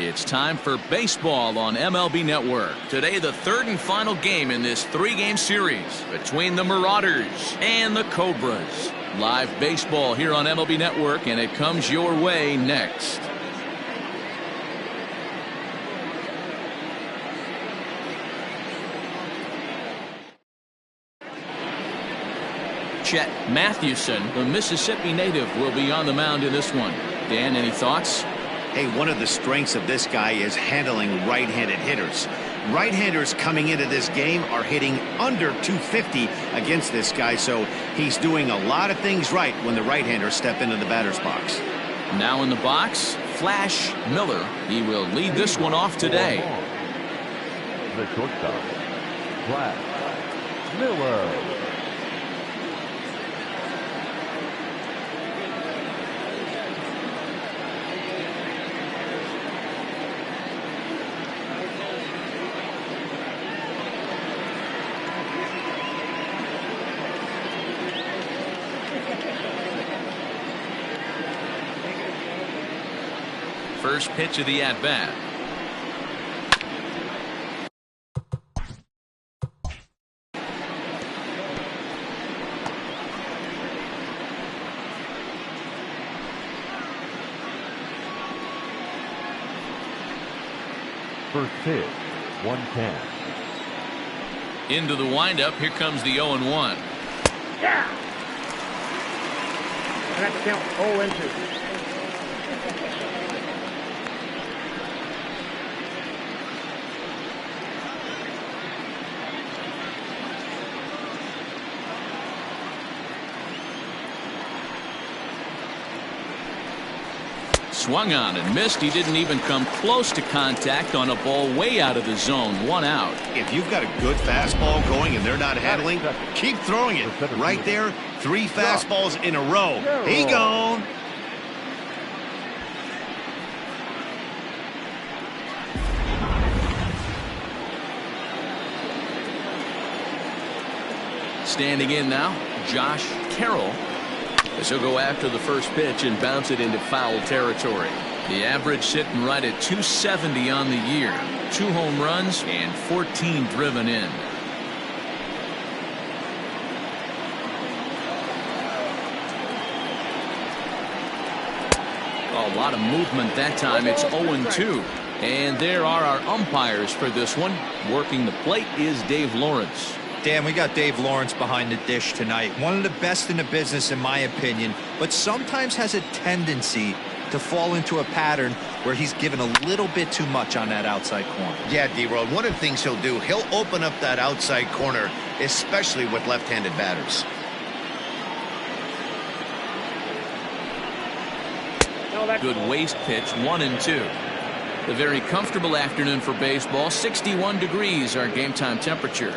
It's time for baseball on MLB Network. Today, the third and final game in this three-game series between the Marauders and the Cobras. Live baseball here on MLB Network, and it comes your way next. Chet Mathewson, the Mississippi native, will be on the mound in this one. Dan, any thoughts? Hey, one of the strengths of this guy is handling right-handed hitters. Right-handers coming into this game are hitting under 250 against this guy, so he's doing a lot of things right when the right-handers step into the batter's box. Now in the box, Flash Miller. He will lead this one off today. The shortstop, Flash Miller. First pitch of the at-bat. First pitch, 1-10. Into the windup. Here comes the 0-1. Yeah. I have to count 0-2. Swung on and missed. He didn't even come close to contact on a ball way out of the zone. 1 out. If you've got a good fastball going and they're not handling, keep throwing it. Right there, 3 fastballs in a row. He gone. Standing in now, Josh Carroll. As he'll go after the first pitch and bounce it into foul territory. The average sitting right at 270 on the year. 2 home runs and 14 driven in. A lot of movement that time. It's 0-2. And there are our umpires for this one. Working the plate is Dave Lawrence. Dan, we got Dave Lawrence behind the dish tonight. One of the best in the business, in my opinion, but sometimes has a tendency to fall into a pattern where he's given a little bit too much on that outside corner. Yeah, D-Road, one of the things he'll do, he'll open up that outside corner, especially with left-handed batters. Good waist pitch, 1-2. A very comfortable afternoon for baseball. 61 degrees our game time temperature.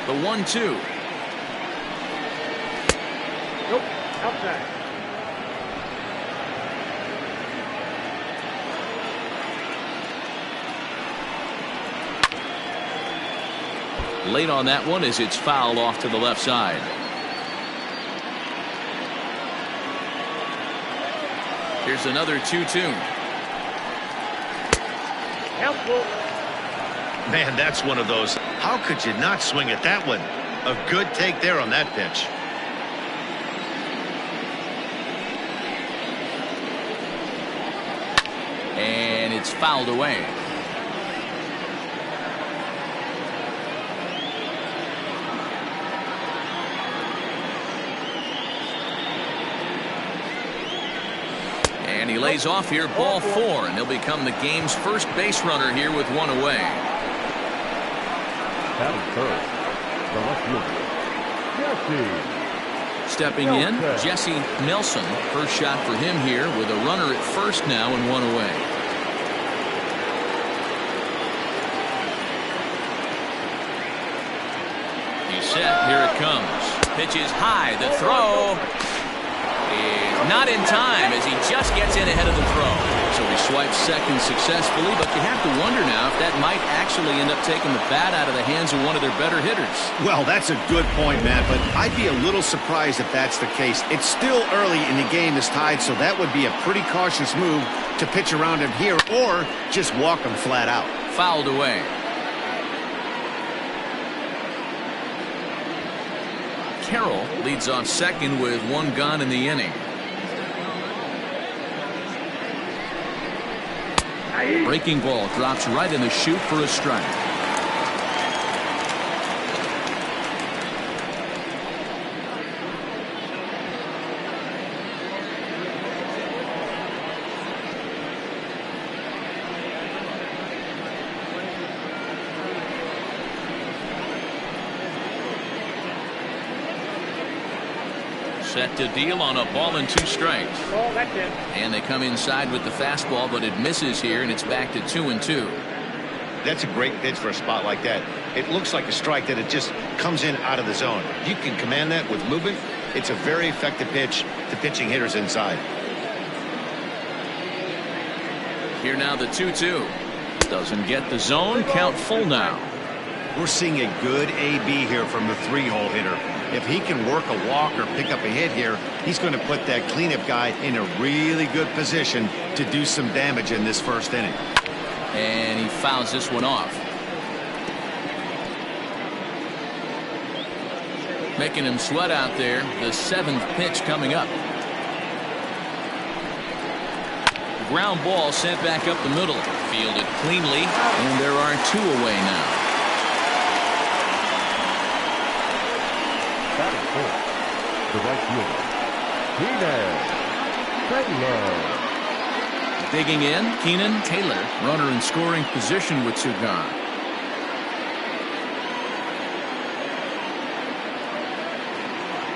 The 1-2. Nope, outside. Late on that one as it's fouled off to the left side. Here's another 2-2. Helpful. Man, that's one of those. How could you not swing at that one? A good take there on that pitch. And it's fouled away. And he lays off here, ball 4, and he'll become the game's first base runner here with 1 away. First, the left fielder, Jesse. Stepping in, Jesse Nelson. First shot for him here with a runner at first now and 1 away. He's set. Here it comes. Pitch is high. The throw is not in time as he just gets in ahead of the throw. So he swiped second successfully, but you have to wonder now if that might actually end up taking the bat out of the hands of one of their better hitters. Well, that's a good point, Matt, but I'd be a little surprised if that's the case. It's still early and the game is tied, so that would be a pretty cautious move to pitch around him here or just walk him flat out. Fouled away. Carroll leads off second with one gone in the inning. Breaking ball drops right in the chute for a strike. Set to deal on a ball and 2 strikes. Oh, that's it. And they come inside with the fastball, but it misses here, and it's back to 2-2. That's a great pitch for a spot like that. It looks like a strike that it just comes in out of the zone. You can command that with movement. It's a very effective pitch to pitching hitters inside. Here now the 2-2. Doesn't get the zone. Count full now. We're seeing a good AB here from the 3-hole hitter. If he can work a walk or pick up a hit here, he's going to put that cleanup guy in a really good position to do some damage in this first inning. And he fouls this one off. Making him sweat out there. The 7th pitch coming up. Ground ball sent back up the middle. Fielded cleanly, and there are 2 away now. Batting fourth, the right fielder, Keenan Taylor. Digging in, Keenan Taylor, runner in scoring position with 2 gone.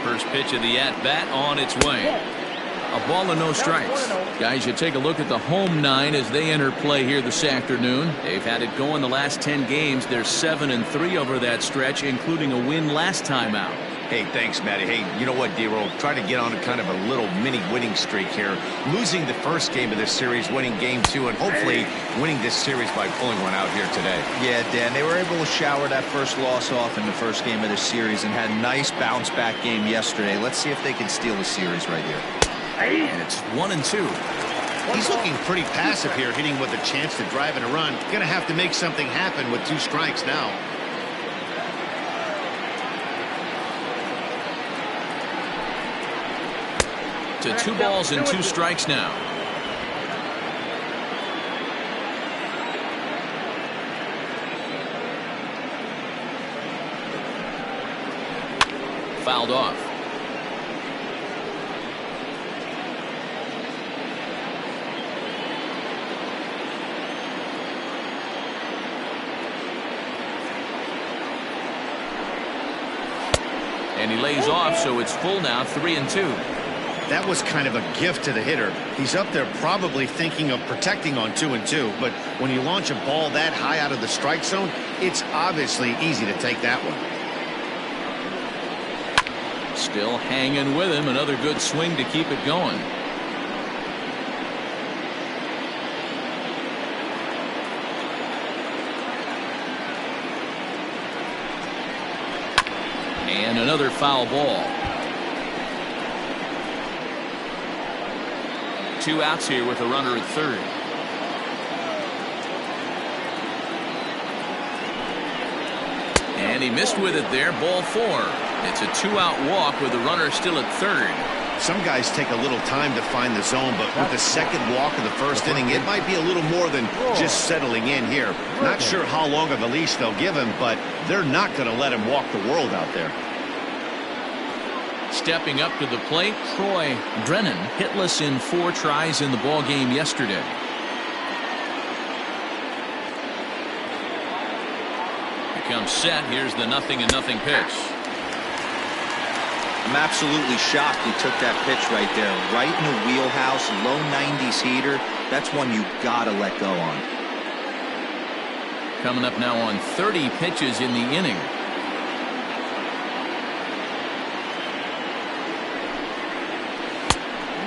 First pitch of the at-bat on its way. A ball and no strikes. Guys, you take a look at the home 9 as they enter play here this afternoon. They've had it going the last 10 games. They're 7-3 over that stretch, including a win last time out. Hey, thanks, Matty. Hey, you know what, D-Roll? Try to get on a kind of a little mini winning streak here. Losing the first game of this series, winning game 2, and hopefully winning this series by pulling one out here today. Yeah, Dan, they were able to shower that first loss off in the first game of this series and had a nice bounce-back game yesterday. Let's see if they can steal the series right here. And it's 1-2. He's looking pretty passive here, hitting with a chance to drive and a run. Going to have to make something happen with 2 strikes now. To 2 balls and 2 strikes now. Fouled off. And he lays off, so it's full now, 3-2. That was kind of a gift to the hitter. He's up there probably thinking of protecting on 2-2, but when you launch a ball that high out of the strike zone, it's obviously easy to take that one. Still hanging with him. Another good swing to keep it going. And another foul ball. 2 outs here with a runner at third. And he missed with it there. Ball 4. It's a 2-out walk with the runner still at third. Some guys take a little time to find the zone, but with the second walk of the first inning, it might be a little more than just settling in here. Not sure how long of a leash they'll give him, but they're not going to let him walk the world out there. Stepping up to the plate, Troy Drennan, hitless in 4 tries in the ball game yesterday. Becomes set. Here's the 0-0 pitch. I'm absolutely shocked he took that pitch right there. Right in the wheelhouse, low 90s heater. That's one you gotta let go on. Coming up now on 30 pitches in the inning.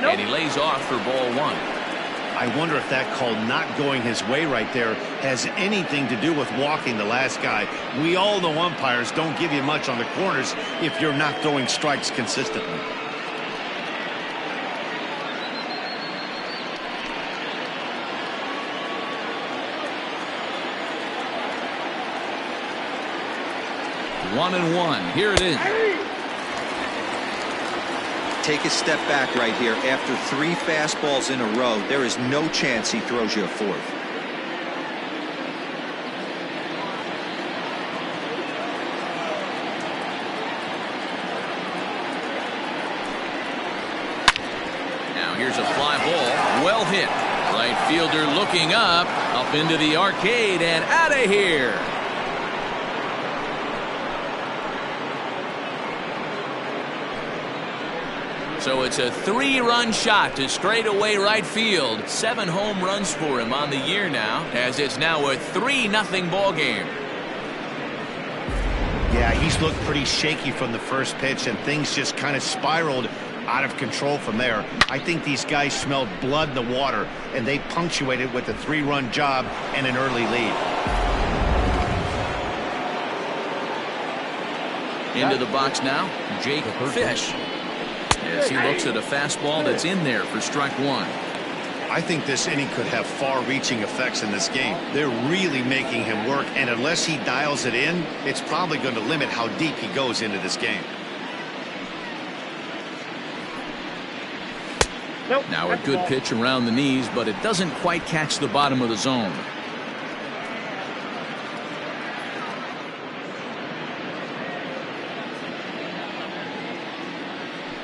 And he lays off for ball 1. I wonder if that call not going his way right there has anything to do with walking the last guy. We all know umpires don't give you much on the corners if you're not throwing strikes consistently. One and one. Here it is. Take a step back right here. After 3 fastballs in a row, there is no chance he throws you a 4th. Now here's a fly ball. Well hit. Right fielder looking up into the arcade and out of here. So it's a 3-run shot to straightaway right field. 7 home runs for him on the year now, as it's now a 3-0 ball game. Yeah, he's looked pretty shaky from the first pitch, and things just kind of spiraled out of control from there. I think these guys smelled blood in the water, and they punctuated with a 3-run job and an early lead. Into the box now, Jake Fish. As he looks at a fastball that's in there for strike 1. I think this inning could have far-reaching effects in this game. They're really making him work, and unless he dials it in, it's probably going to limit how deep he goes into this game. Nope. Now a good pitch around the knees, but it doesn't quite catch the bottom of the zone.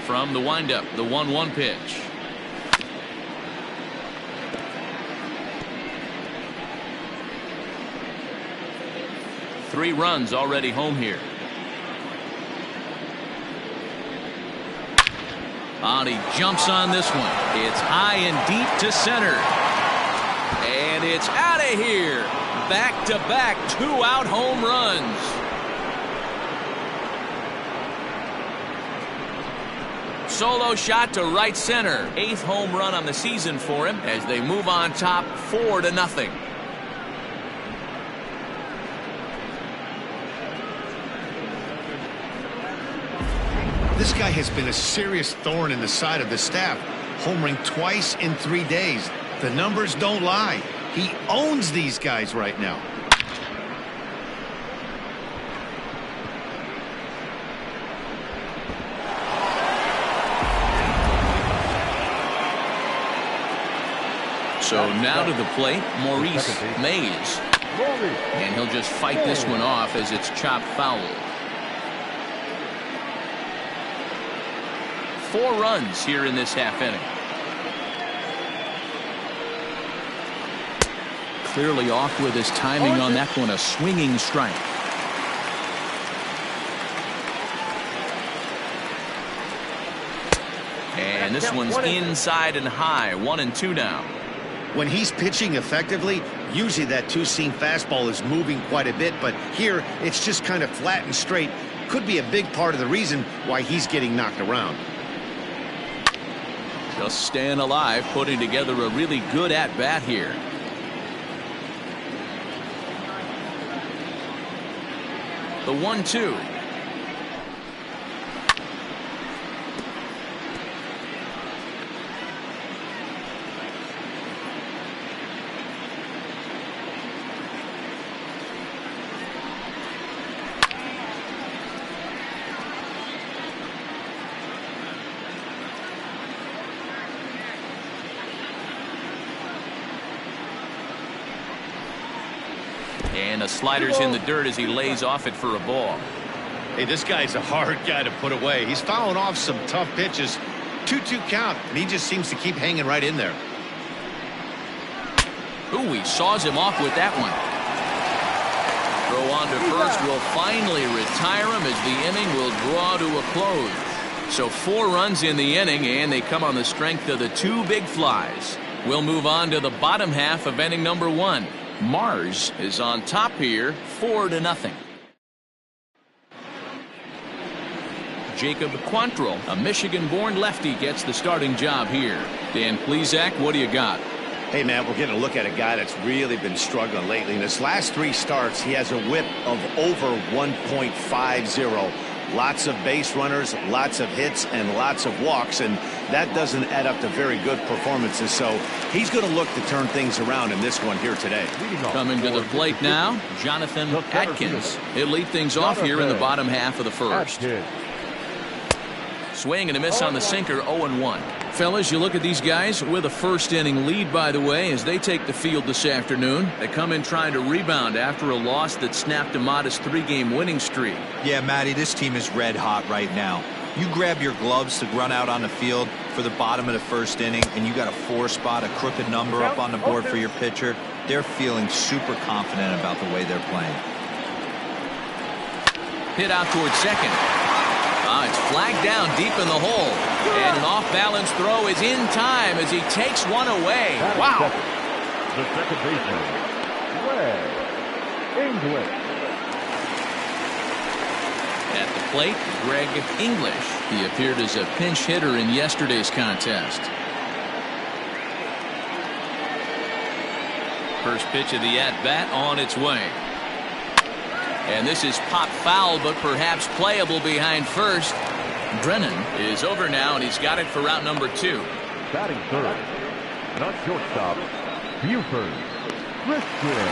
From the windup, the 1-1 pitch. Three runs already home here. And he jumps on this one. It's high and deep to center. And it's out of here. Back-to-back 2-out home runs. Solo shot to right center. 8th home run on the season for him as they move on top 4-0. This guy has been a serious thorn in the side of the staff, homering twice in 3 days. The numbers don't lie. He owns these guys right now. So now to the plate, Maurice Mays. And he'll just fight this one off as it's chopped foul. 4 runs here in this half inning. Clearly off with his timing on that one, a swinging strike. And this one's inside and high, 1-2 now. When he's pitching effectively, usually that 2-seam fastball is moving quite a bit, but here it's just kind of flat and straight. Could be a big part of the reason why he's getting knocked around. Just staying alive, putting together a really good at-bat here. The 1-2. And the slider's in the dirt as he lays off it for a ball. Hey, this guy's a hard guy to put away. He's fouling off some tough pitches. 2-2 count, and he just seems to keep hanging right in there. Ooh, he saws him off with that one. Throw on to first will finally retire him as the inning will draw to a close. So 4 runs in the inning, and they come on the strength of the 2 big flies. We'll move on to the bottom half of inning number 1. Mars is on top here, 4-0. Jacob Quantrill, a Michigan-born lefty, gets the starting job here. Dan Plesac, what do you got? Hey, man, we're getting a look at a guy that's really been struggling lately. In his last 3 starts, he has a whip of over 1.50. Lots of base runners, lots of hits, and lots of walks, and that doesn't add up to very good performances. So he's going to look to turn things around in this one here today. Coming to the plate now, Jonathan Atkins. He'll lead things off here in the bottom half of the first. Swing and a miss on the sinker, 0-1. Fellas, you look at these guys with a first-inning lead, by the way, as they take the field this afternoon. They come in trying to rebound after a loss that snapped a modest 3-game winning streak. Yeah, Matty, this team is red hot right now. You grab your gloves to run out on the field for the bottom of the first inning, and you got a 4 spot, a crooked number up on the board for your pitcher. They're feeling super confident about the way they're playing. Hit out towards second. It's flagged down deep in the hole. And an off-balance throw is in time as he takes one away. Wow. The second baseman, Greg English. At the plate, Greg English. He appeared as a pinch hitter in yesterday's contest. First pitch of the at-bat on its way. And this is pop foul, but perhaps playable behind first. Brennan is over now, and he's got it for route number 2. Batting third, not shortstop, Buford Christian.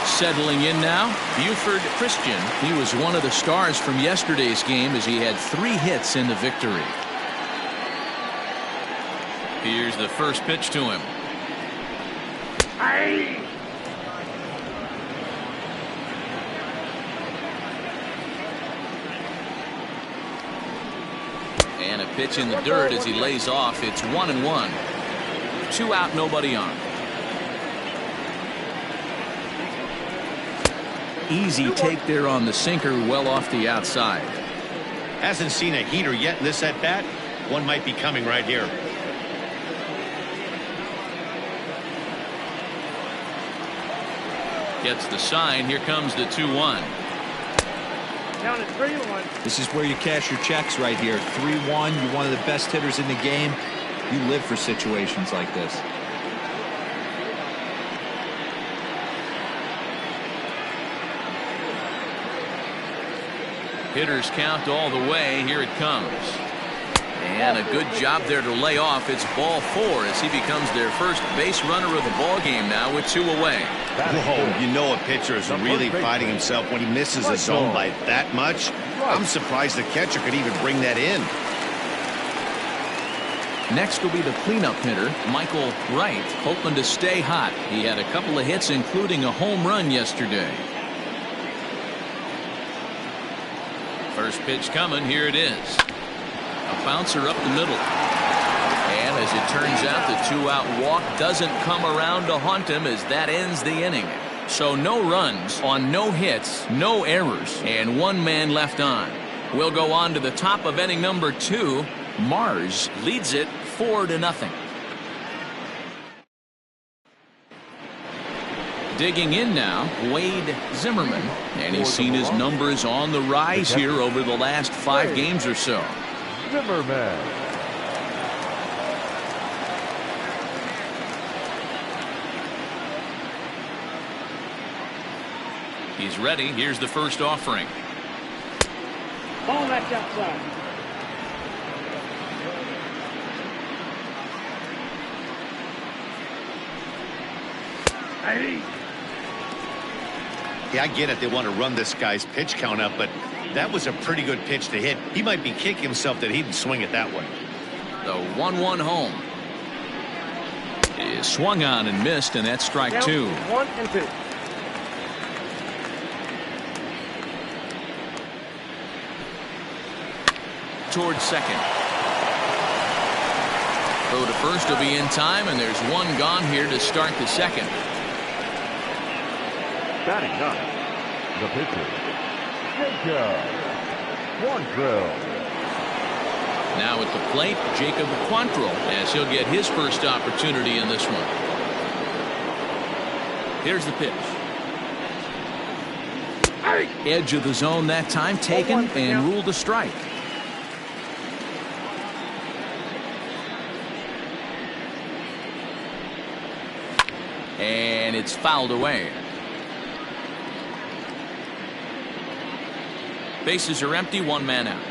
Settling in now, Buford Christian. He was one of the stars from yesterday's game as he had 3 hits in the victory. Here's the first pitch to him. Aye. And a pitch in the dirt as he lays off. It's 1-1. 2 out, nobody on. Easy take there on the sinker, well off the outside. Hasn't seen a heater yet in this at-bat. One might be coming right here. Gets the sign. Here comes the 2-1. Down at 3-1. This is where you cash your checks right here. 3-1. You're one of the best hitters in the game. You live for situations like this. Hitters count all the way. Here it comes. And a good job there to lay off. It's ball 4 as he becomes their first base runner of the ball game now with 2 away. Whoa, you know a pitcher is really fighting himself when he misses a zone by that much. I'm surprised the catcher could even bring that in. Next will be the cleanup hitter, Michael Wright, hoping to stay hot. He had a couple of hits, including a home run yesterday. First pitch coming. Here it is. A bouncer up the middle. And as it turns out, the 2-out walk doesn't come around to haunt him as that ends the inning. So no runs on no hits, no errors, and 1 man left on. We'll go on to the top of inning number 2. Mars leads it 4-0. Digging in now, Wade Zimmerman, and he's seen his numbers on the rise here over the last 5 games or so. Zimmerman. He's ready. Here's the first offering. Ball that's outside. Aye. Yeah, I get it. They want to run this guy's pitch count up, but that was a pretty good pitch to hit. He might be kicking himself that he didn't swing it that way. The 1-1 home is swung on and missed, and that's strike 2. 1-2. Towards second. Throw to first will be in time, and there's 1 gone here to start the second. Batting 9, the pitcher, Jacob Quantrill. Now at the plate, Jacob Quantrill, as he'll get his first opportunity in this one. Here's the pitch. Edge of the zone that time taken and ruled a strike. and it's fouled away. Bases are empty, one man out.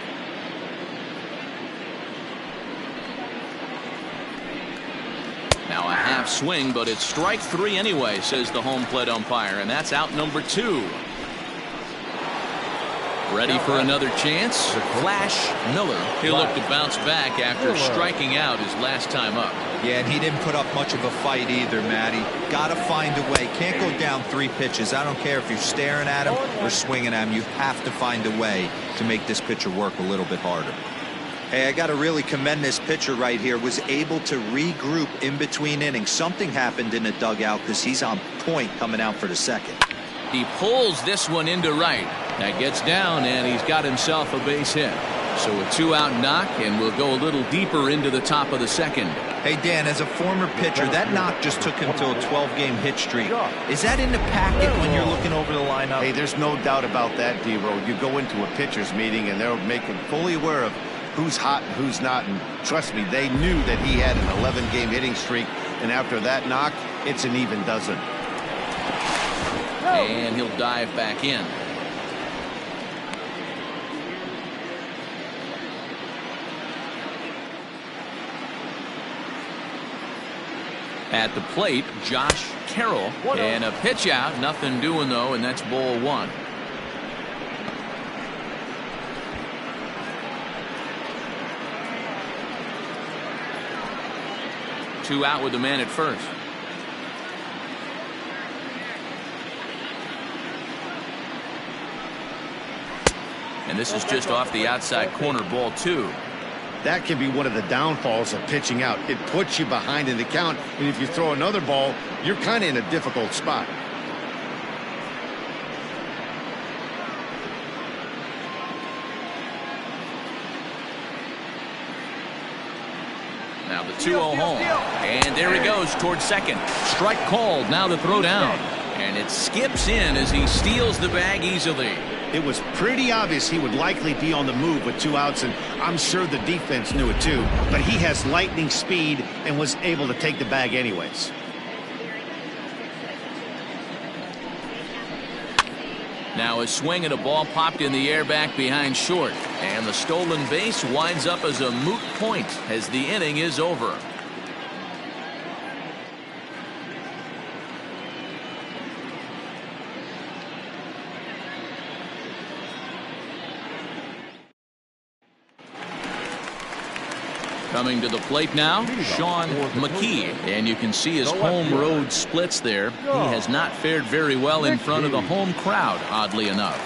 Now a half swing, but it's strike three anyway, says the home plate umpire, and that's out number 2. Ready for another chance? Flash Miller. He'll look to bounce back after striking out his last time up. Yeah, and he didn't put up much of a fight either, Matty. Got to find a way. Can't go down 3 pitches. I don't care if you're staring at him or swinging at him. You have to find a way to make this pitcher work a little bit harder. Hey, I got to really commend this pitcher right here. Was able to regroup in between innings. Something happened in the dugout because he's on point coming out for the second. He pulls this one into right. That gets down, and he's got himself a base hit. So a 2-out knock, and we'll go a little deeper into the top of the second. Hey, Dan, as a former pitcher, that knock just took him to a 12-game hit streak. Is that in the packet when you're looking over the lineup? Hey, there's no doubt about that, D-Row. You go into a pitcher's meeting, and they'll make him fully aware of who's hot and who's not. And trust me, they knew that he had an 11-game hitting streak. And after that knock, it's an even dozen. And he'll dive back in. At the plate, Josh Carroll. And a pitch out. Nothing doing, though, and that's ball 1. Two out with the man at first. And this is just off the outside corner, ball 2. That can be one of the downfalls of pitching out. It puts you behind in the count, and if you throw another ball, you're kind of in a difficult spot. Now the 2-0 home. And there he goes towards second. Strike called. Now the throw down. And it skips in as he steals the bag easily. It was pretty obvious he would likely be on the move with 2 outs, and I'm sure the defense knew it too. But he has lightning speed and was able to take the bag anyways. Now a swing and a ball popped in the air back behind short. And the stolen base winds up as a moot point as the inning is over. Coming to the plate now, Sean McKee. And you can see his home road splits there. He has not fared very well in front of the home crowd, oddly enough.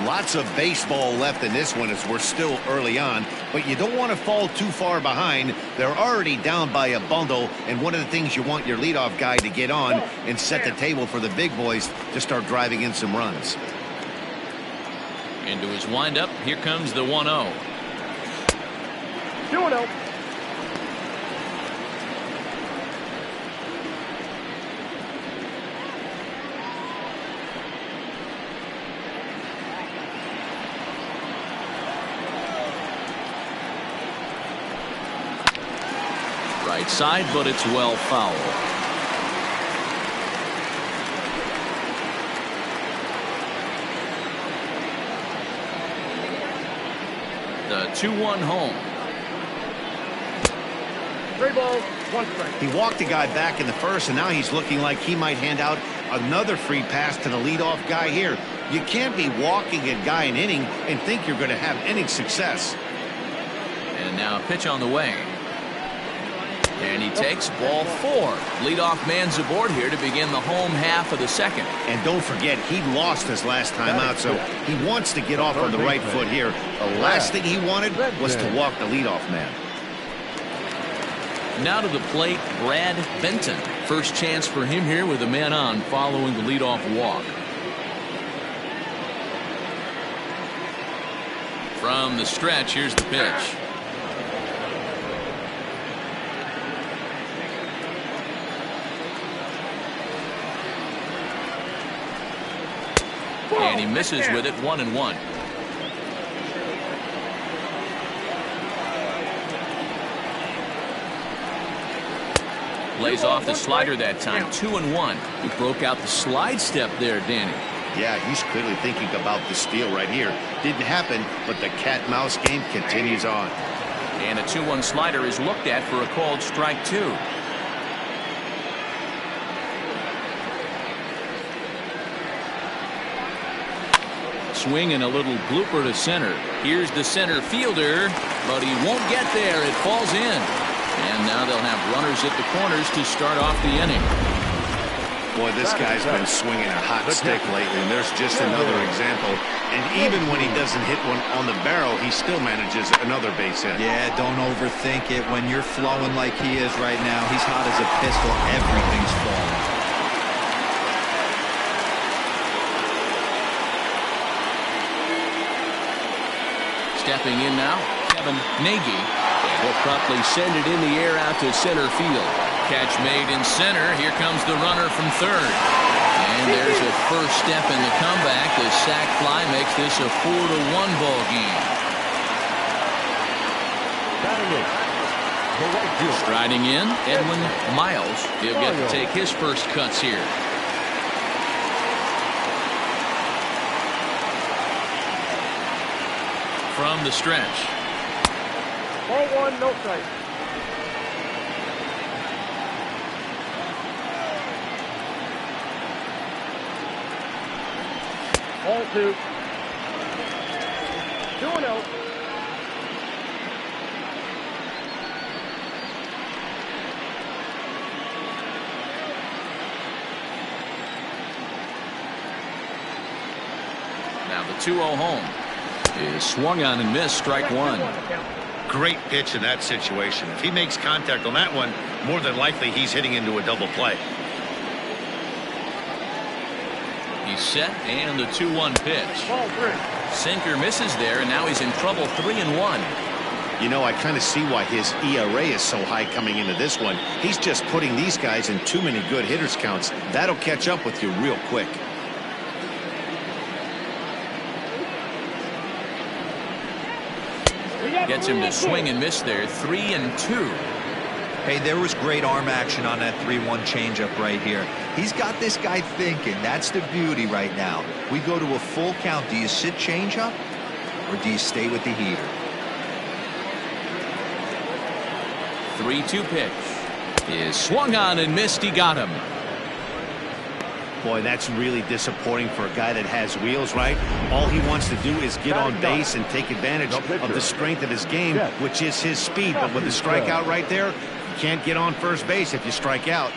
Lots of baseball left in this one as we're still early on, but you don't want to fall too far behind. They're already down by a bundle, and one of the things you want your leadoff guy to get on and set the table for the big boys to start driving in some runs. Into his windup, here comes the 1-0. 2-0. Right side, but it's well foul. The 2-1 home. 3 balls, 1 strike. He walked the guy back in the first, and now he's looking like he might hand out another free pass to the leadoff guy here. You can't be walking a guy an inning and think you're going to have inning success. And now a pitch on the way. And he takes ball 4. Leadoff man's aboard here to begin the home half of the second. And don't forget, he lost his last time out, so he wants to get off on the right foot here. The last thing he wanted was to walk the leadoff man. Now to the plate, Brad Benton. First chance for him here with a man on following the leadoff walk. From the stretch, here's the pitch. And he misses with it, 1-1. Lays off the slider that time. 2-1. He broke out the slide step there, Danny. Yeah, he's clearly thinking about the steal right here. Didn't happen, but the cat-mouse game continues on. And a 2-1 slider is looked at for a called strike 2. Swing and a little blooper to center. Here's the center fielder, but he won't get there. It falls in. And now they'll have runners at the corners to start off the inning. Boy, this guy's been swinging a hot stick lately, and there's just another example. And even when he doesn't hit one on the barrel, he still manages another base hit. Yeah, don't overthink it. When you're flowing like he is right now, he's hot as a pistol. Everything's falling. Stepping in now, Kevin Nagy. He'll promptly send it in the air out to center field. Catch made in center. Here comes the runner from third. And there's a first step in the comeback. The sac fly makes this a 4-1 ball game. Striding in, Edwin Miles. He'll get to take his first cuts here. From the stretch. Ball 1, no strike. Ball 2. 2-0. Now the 2-0 home is swung on and missed, strike 1. Great pitch in that situation. If he makes contact on that one, more than likely he's hitting into a double play. He's set, and the 2-1 pitch. Ball 3. Sinker misses there, and now he's in trouble. 3-1. You know, I kind of see why his ERA is so high coming into this one. He's just putting these guys in too many good hitters counts. That'll catch up with you real quick. Gets him to swing and miss there. 3-2. Hey, there was great arm action on that 3-1 changeup right here. He's got this guy thinking. That's the beauty right now. We go to a full count. Do you sit changeup or do you stay with the heater? 3-2 pitch is swung on and missed. He got him. Boy, that's really disappointing for a guy that has wheels, right? All he wants to do is get on base and take advantage of the strength of his game, which is his speed. But with the strikeout right there, you can't get on first base if you strike out.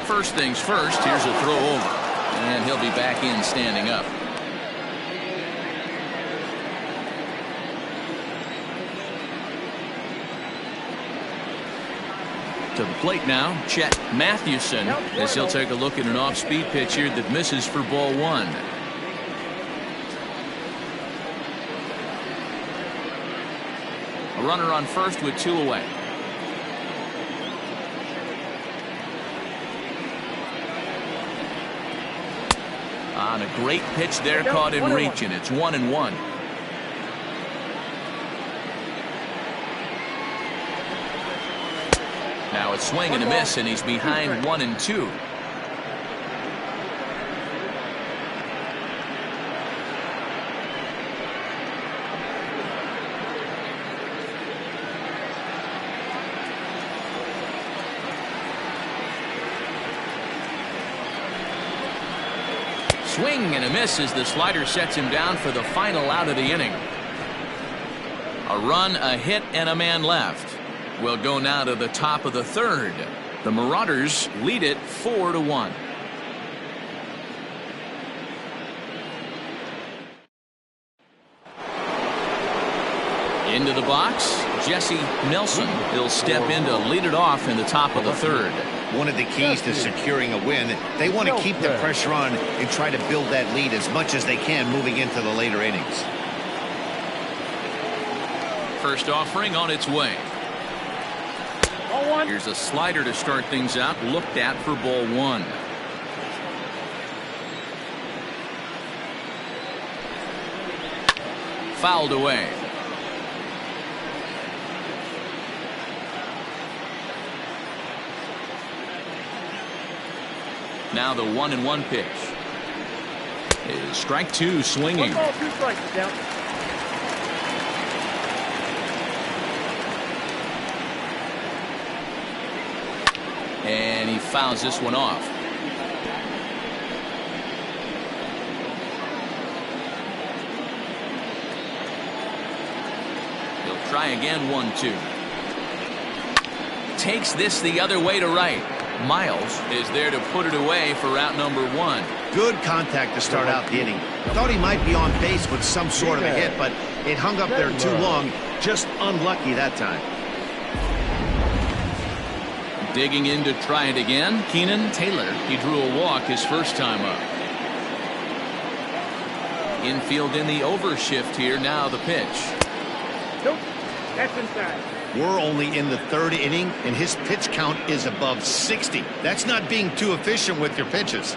First things first, here's a throw over. And he'll be back in standing up. To the plate now, Chet Mathewson, as he'll take a look at an off-speed pitch here that misses for ball 1. A runner on first with 2 away. On a great pitch there, caught in reach, and it's 1-1. Now it's swing and a miss, and he's behind 1-2. Swing and a miss as the slider sets him down for the final out of the inning. A run, a hit, and a man left. We'll go now to the top of the third. The Marauders lead it 4-1. Into the box, Jesse Nelson. He'll step in to lead it off in the top of the third. One of the keys to securing a win, they want to keep the pressure on and try to build that lead as much as they can moving into the later innings. First offering on its way. Here's a slider to start things out, looked at for ball 1. fouled away. Now the 1-1 pitch. Is strike two swinging. 1 ball, 2 strikes, down. And he fouls this one off. He'll try again, 1-2. Takes this the other way to right. Miles is there to put it away for out number 1. Good contact to start out the inning. Thought he might be on base with some sort of a hit, but it hung up there too long. Just unlucky that time. Digging in to try it again, Keenan Taylor. He drew a walk his first time up. Infield in the overshift here. Now the pitch. Nope. That's inside. We're only in the 3rd inning, and his pitch count is above 60. That's not being too efficient with your pitches.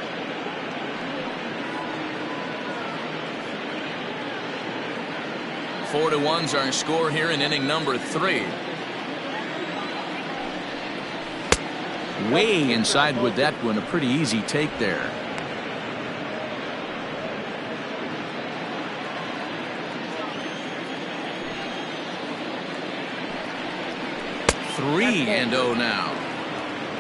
Four to 1's our score here in inning number 3. Way inside with that one. A pretty easy take there. Three and 0 now.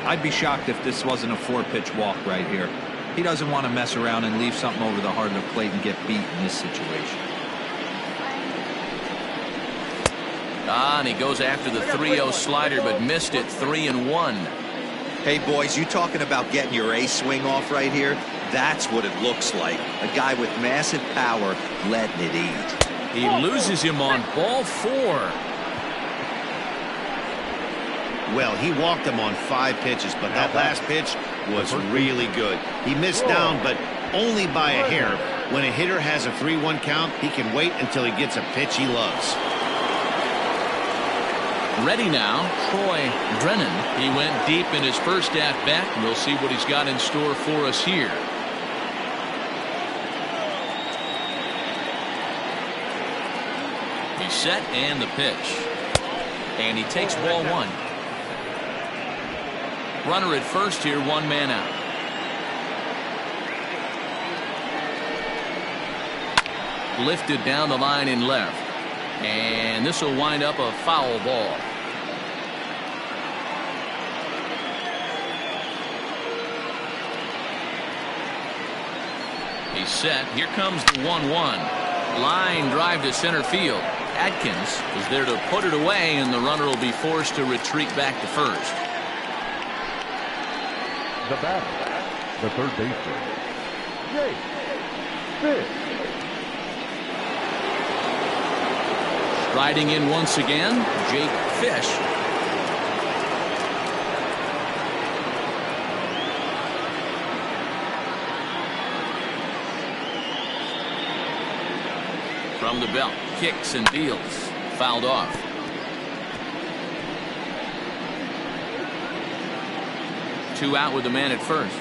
I'd be shocked if this wasn't a 4-pitch walk right here. He doesn't want to mess around and leave something over the heart of the plate and get beat in this situation. And he goes after the 3-0 slider, but missed it. 3-1. Hey, boys, you talking about getting your ace swing off right here? That's what it looks like. A guy with massive power letting it eat. He loses him on ball 4. Well, he walked him on 5 pitches, but that last pitch was really good. He missed down, but only by a hair. When a hitter has a 3-1 count, he can wait until he gets a pitch he loves. Ready now, Troy Brennan. He went deep in his first at-bat. We'll see what he's got in store for us here. He's set, and the pitch. And he takes ball 1. Runner at first here, 1 man out. Lifted down the line in left. And this will wind up a foul ball. He's set. Here comes the 1-1. Line drive to center field. Atkins is there to put it away, and the runner will be forced to retreat back to first. The batter, the 3rd baseman, Jake Fish. Riding in once again, Jake Fish. From the belt, kicks and deals. Fouled off. Two out with the man at first.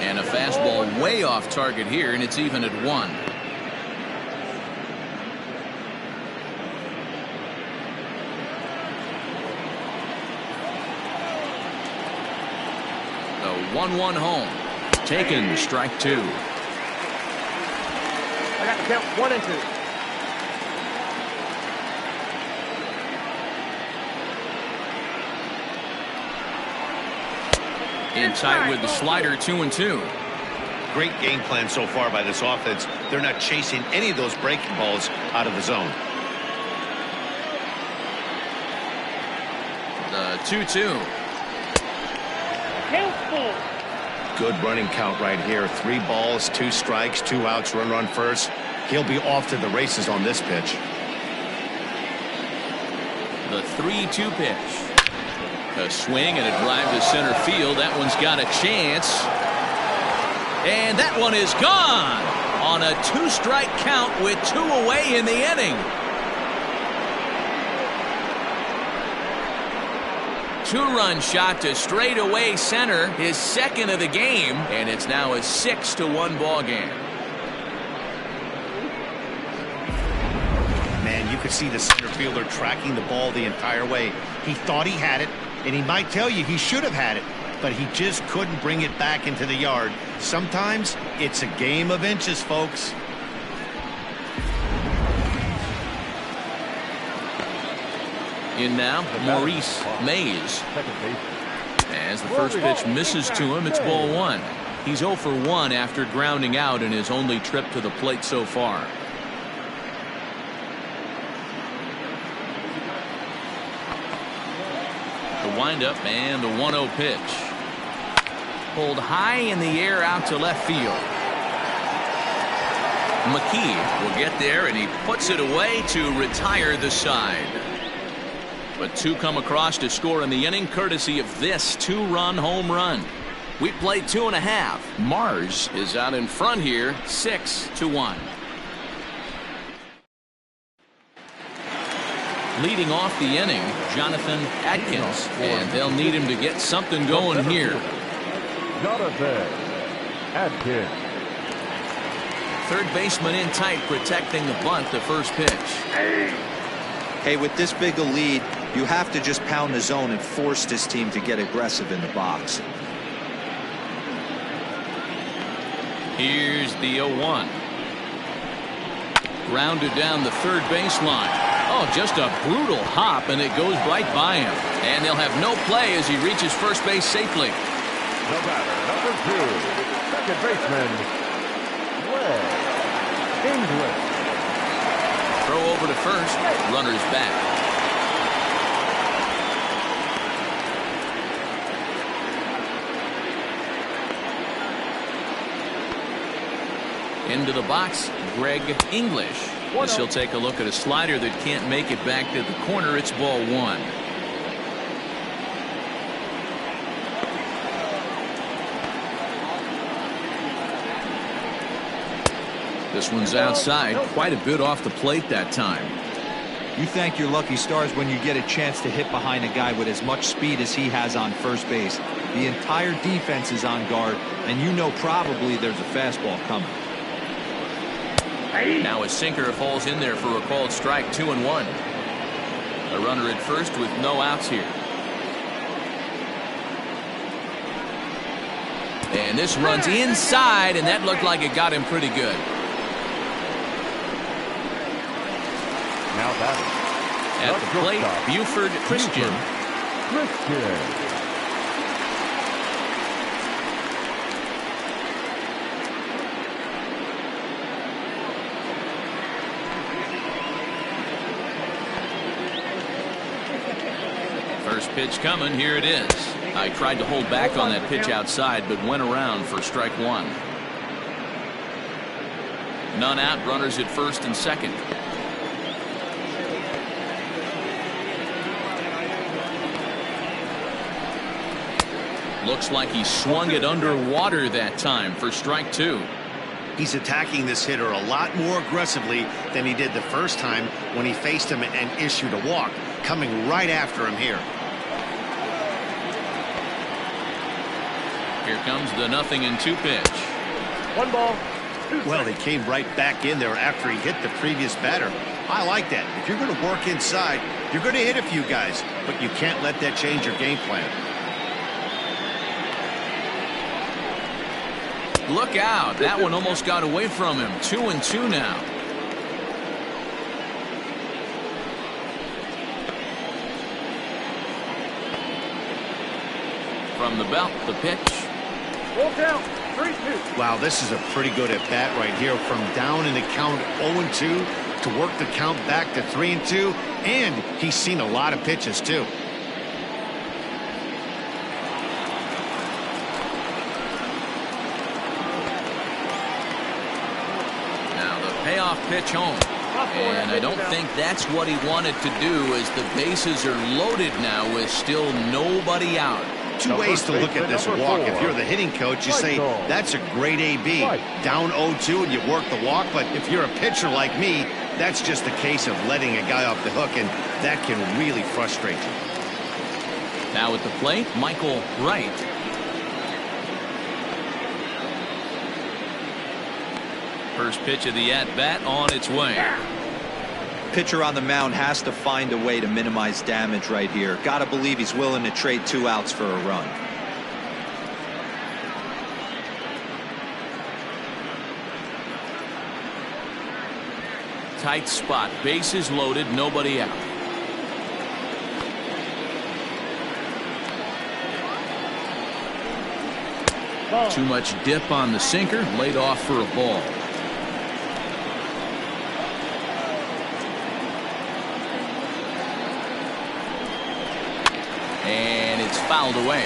And a fastball way off target here, and it's even at 1. The 1-1 home. Taken, strike 2. I got to count 1 and 2. Inside with the slider, 2-2. Great game plan so far by this offense. They're not chasing any of those breaking balls out of the zone. The 2-2. Good running count right here. 3 balls, 2 strikes, 2 outs, run first. He'll be off to the races on this pitch. The 3-2 pitch. A swing and a drive to center field. That one's got a chance. And that one is gone on a 2-strike count with 2 away in the inning. 2-run shot to straightaway center, his second of the game, and it's now a 6-1 ball game. Man, you could see the center fielder tracking the ball the entire way. He thought he had it, and he might tell you he should have had it, but he just couldn't bring it back into the yard. Sometimes it's a game of inches, folks. In now, Maurice Mays. As the first pitch misses to him, it's ball 1. He's 0 for 1 after grounding out in his only trip to the plate so far. The windup and the 1-0 pitch. Pulled high in the air out to left field. McKee will get there, and he puts it away to retire the side. But 2 come across to score in the inning, courtesy of this 2-run home run. We played 2.5. Mars is out in front here, 6-1. Leading off the inning, Jonathan Atkins, and they'll need him to get something going here. Jonathan Atkins. Third baseman in tight, protecting the bunt, the first pitch. Hey, with this big a lead, you have to just pound the zone and force this team to get aggressive in the box. Here's the 0-1. Grounded down the third baseline. Oh, just a brutal hop, and it goes right by him. And they'll have no play as he reaches first base safely. The batter, number 2, second baseman, English. Throw over to first. Runners back. Into the box, Greg English. As he'll take a look at a slider that can't make it back to the corner. It's ball 1. This one's outside, quite a bit off the plate that time. You thank your lucky stars when you get a chance to hit behind a guy with as much speed as he has on first base. The entire defense is on guard, and you know probably there's a fastball coming. Now a sinker falls in there for a called strike, 2-1. A runner at first with no outs here. And this runs inside, and that looked like it got him pretty good. Now batting. At the plate, Buford Christian. First pitch coming. Here it is. I tried to hold back on that pitch outside, but went around for strike 1. None out. Runners at first and second. Looks like he swung it underwater that time for strike 2. He's attacking this hitter a lot more aggressively than he did the first time when he faced him and issued a walk. Coming right after him here. Here comes the 0-2 pitch. 1 ball. Well, he came right back in there after he hit the previous batter. I like that. If you're going to work inside, you're going to hit a few guys, but you can't let that change your game plan. Look out. That one almost got away from him. 2-2 now. From the belt, the pitch. Full count. 3-2. Wow, this is a pretty good at bat right here. From down in the count 0-2 to work the count back to 3-2, and he's seen a lot of pitches too. Payoff pitch home. And I don't think that's what he wanted to do, as the bases are loaded now with still nobody out. Two ways to look at this walk. If you're the hitting coach, you say that's a great AB. Down 0-2 and you work the walk. But if you're a pitcher like me, that's just a case of letting a guy off the hook, and that can really frustrate you. Now at the plate, Michael Wright. First pitch of the at-bat on its way. Pitcher on the mound has to find a way to minimize damage right here. Gotta believe he's willing to trade 2 outs for a run. Tight spot, bases loaded, nobody out. Ball. Too much dip on the sinker, laid off for a ball. And it's fouled away.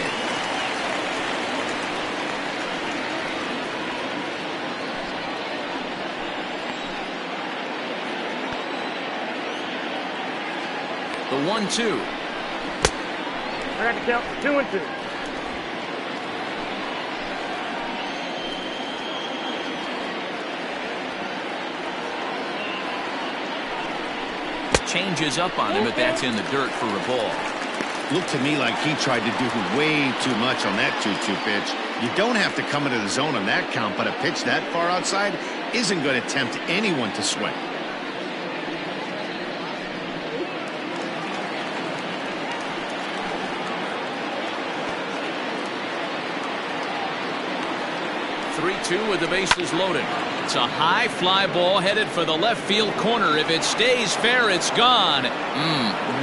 The 1-2. I got to count 2-2. Changes up on him, but that's in the dirt for a ball. Looked to me like he tried to do way too much on that 2-2 pitch. You don't have to come into the zone on that count, but a pitch that far outside isn't going to tempt anyone to swing. With the bases loaded. It's a high fly ball headed for the left field corner. If it stays fair, it's gone.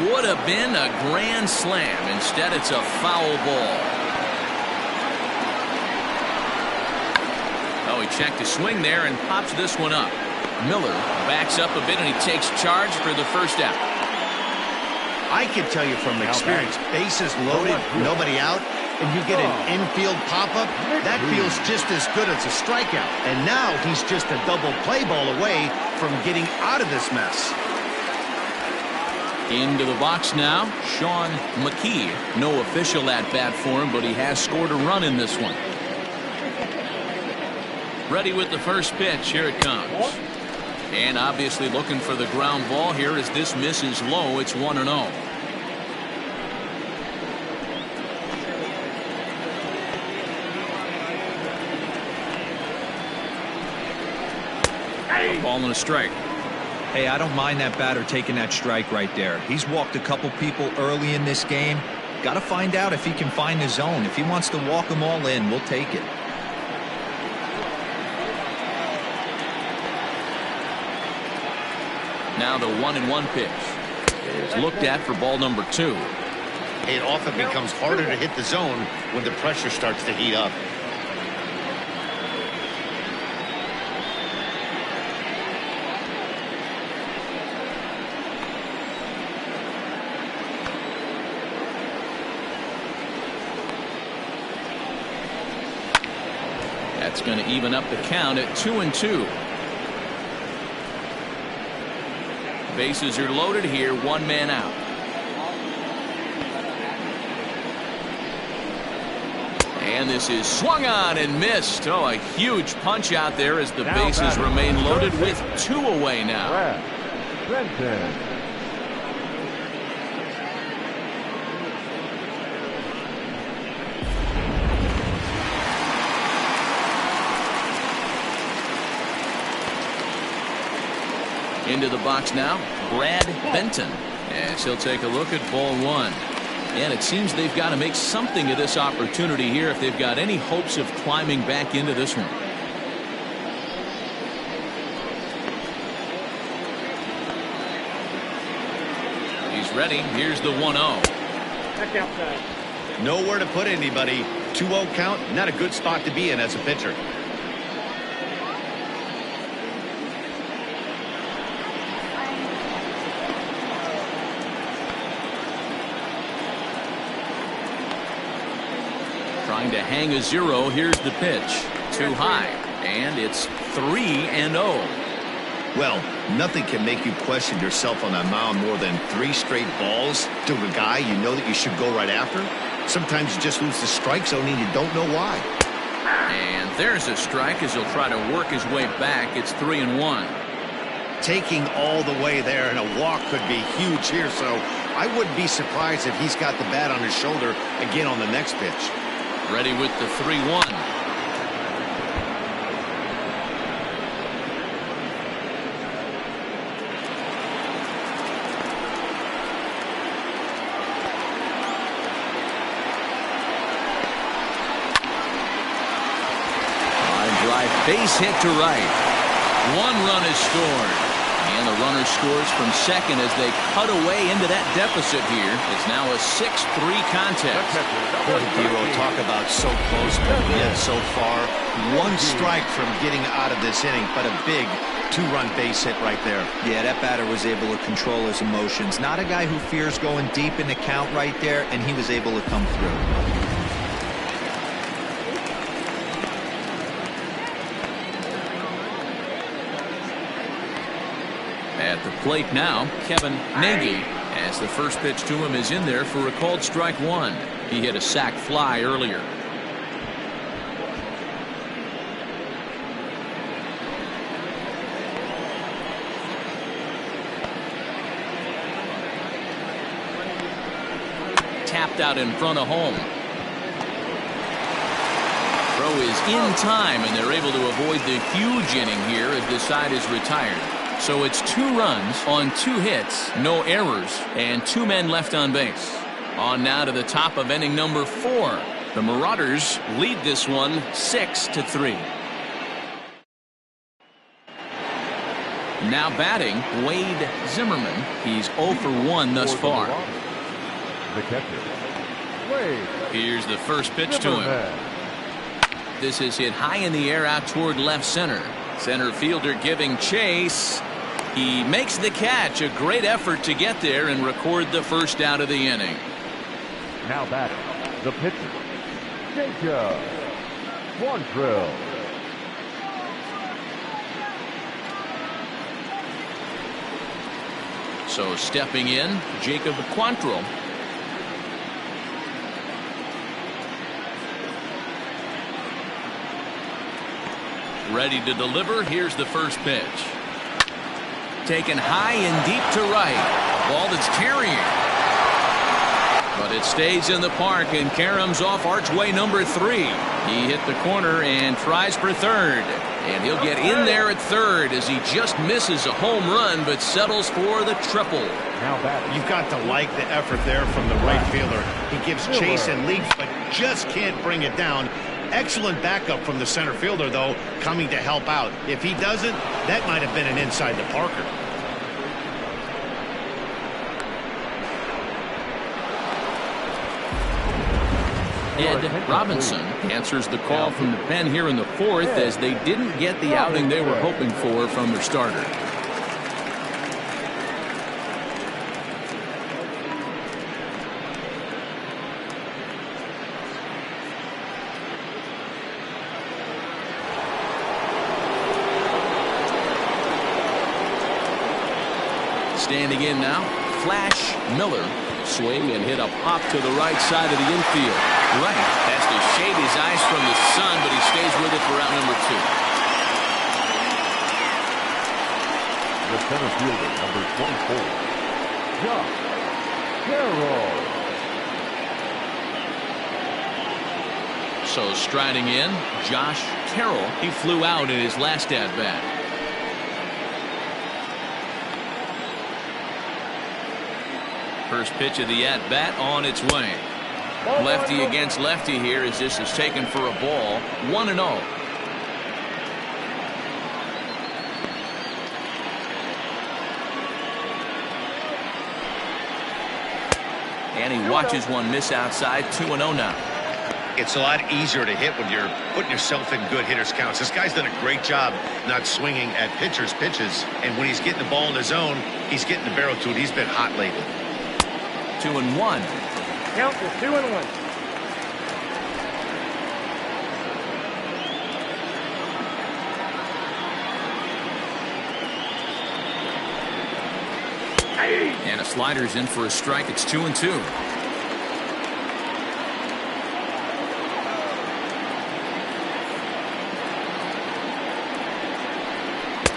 Would have been a grand slam. Instead, it's a foul ball. Oh, he checked his swing there and pops this one up. Miller backs up a bit and he takes charge for the first out. I can tell you from experience, bases loaded, nobody out, and you get an infield pop-up, that feels just as good as a strikeout. And now he's just a double play ball away from getting out of this mess. Into the box now, Sean McKee. No official at-bat for him, but he has scored a run in this one. Ready with the first pitch. Here it comes. And obviously looking for the ground ball here as this misses low. It's 1-0. Ball and a strike. Hey, I don't mind that batter taking that strike right there. He's walked a couple people early in this game. Got to find out if he can find the zone. If he wants to walk them all in, we'll take it. Now the 1-1 pitch is looked at for ball number 2. It often becomes harder to hit the zone when the pressure starts to heat up. That's going to even up the count at 2-2. Bases are loaded here, 1 man out. And this is swung on and missed. Oh, a huge punch out there as the bases remain loaded with 2 away now. Into the box now, Brad Benton. As he'll take a look at ball 1. And it seems they've got to make something of this opportunity here if they've got any hopes of climbing back into this one. He's ready. Here's the 1-0. Back outside. Nowhere to put anybody. 2-0 count, not a good spot to be in as a pitcher. Trying to hang a 0. Here's the pitch. Too high. And it's 3-0. Well, nothing can make you question yourself on that mound more than 3 straight balls to a guy you know that you should go right after. Sometimes you just lose the strike zone and you don't know why. And there's a strike as he'll try to work his way back. It's 3-1. Taking all the way there, and a walk could be huge here, so I wouldn't be surprised if he's got the bat on his shoulder again on the next pitch. Ready with the 3-1. Base hit to right. One run is scored. And the runner scores from second as they cut away into that deficit here. It's now a 6-3 contest. Boy, Dero, talk about so close, but yet so far. One strike from getting out of this inning, but a big two-run base hit right there. Yeah, that batter was able to control his emotions. Not a guy who fears going deep in the count right there, and he was able to come through. At the plate now, Kevin Nagy, as the first pitch to him is in there for a called strike one. He hit a sac fly earlier. Tapped out in front of home. Throw is in time, and they're able to avoid the huge inning here as this side is retired. So it's 2 runs on 2 hits, no errors, and 2 men left on base. On now to the top of inning number 4. The Marauders lead this one 6-3. Now batting, Wade Zimmerman. He's 0 for 1 thus far. The catcher, Wade. Here's the first pitch to him. This is hit high in the air out toward left center. Center fielder giving chase. He makes the catch. A great effort to get there and record the first out of the inning. Now batting, the pitcher, Jacob Quantrill. So stepping in, Jacob Quantrill. Ready to deliver. Here's the first pitch. Taken high and deep to right. Ball that's carrying. But it stays in the park and caroms off archway number 3. He hit the corner and tries for third. And he'll get in there at third as he just misses a home run but settles for the triple. Now batting. You've got to like the effort there from the right fielder. He gives chase and leaps, but just can't bring it down. Excellent backup from the center fielder, though, coming to help out. If he doesn't, that might have been an inside the Parker. Ed Robinson answers the call from the pen here in the 4th as they didn't get the outing they were hoping for from their starter. Standing in now, Flash Miller. Swing and hit a pop to the right side of the infield. Right. Has to shade his eyes from the sun, but he stays with it for out number 2. The center fielder, number 24, Josh Carroll. So striding in, Josh Carroll. He flew out in his last at-bat. First pitch of the at-bat on its way. Lefty against lefty here as this is taken for a ball. 1-0. And he watches one miss outside. 2-0 now. It's a lot easier to hit when you're putting yourself in good hitters' counts. This guy's done a great job not swinging at pitchers' pitches. And when he's getting the ball in his zone, he's getting the barrel to it. He's been hot lately. 2-1. Count is 2-1. And a slider's in for a strike. It's 2-2.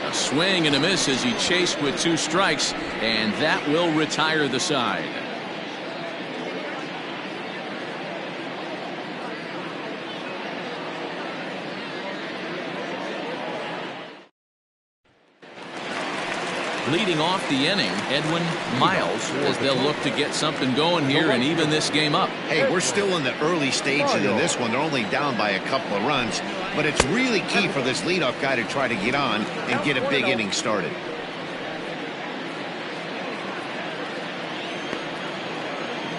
A swing and a miss as he chased with 2 strikes, and that will retire the side. Leading off the inning, Edwin Miles, as they'll look to get something going here and even this game up. Hey, we're still in the early stages of this one. They're only down by a couple of runs, but it's really key for this leadoff guy to try to get on and get a big inning started.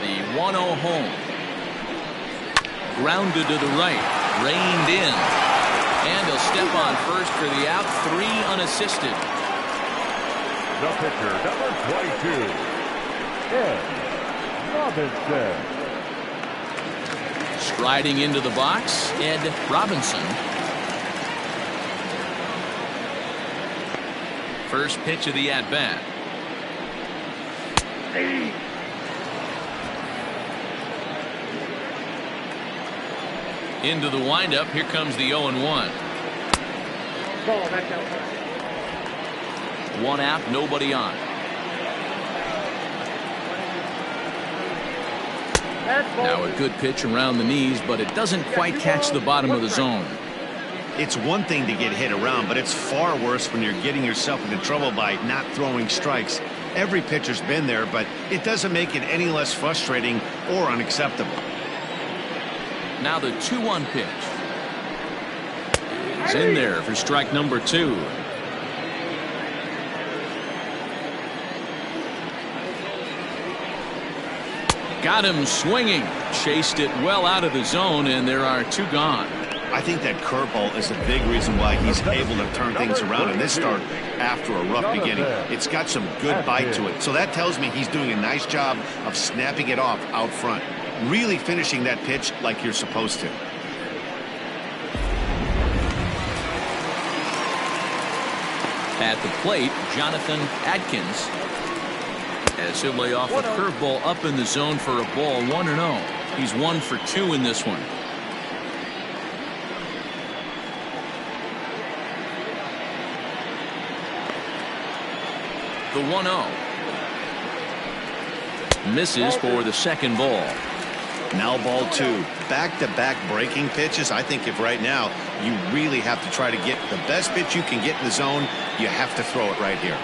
The 1-0 home. Grounded to the right, reined in, and he'll step on first for the out, 3 unassisted. The pitcher, number 22, Ed Robinson. Striding into the box, Ed Robinson. First pitch of the at-bat. Into the windup, here comes the 0-1. One out, nobody on. Now a good pitch around the knees, but it doesn't quite catch the bottom of the zone. It's one thing to get hit around, but it's far worse when you're getting yourself into trouble by not throwing strikes. Every pitcher's been there, but it doesn't make it any less frustrating or unacceptable. Now the 2-1 pitch. He's in there for strike number 2. Got him swinging. Chased it well out of the zone, and there are 2 gone. I think that curveball is a big reason why he's able to turn things around in this start after a rough beginning. It's got some good bite to it, so that tells me he's doing a nice job of snapping it off out front. Really finishing that pitch like you're supposed to. At the plate, Jonathan Adkins, as he'll lay off a curveball up in the zone for a ball, 1-0. He's 1 for 2 in this one. The 1-0. Misses for the second ball. Now ball 2. Back-to-back breaking pitches. I think if right now you really have to try to get the best pitch you can get in the zone, you have to throw it right here.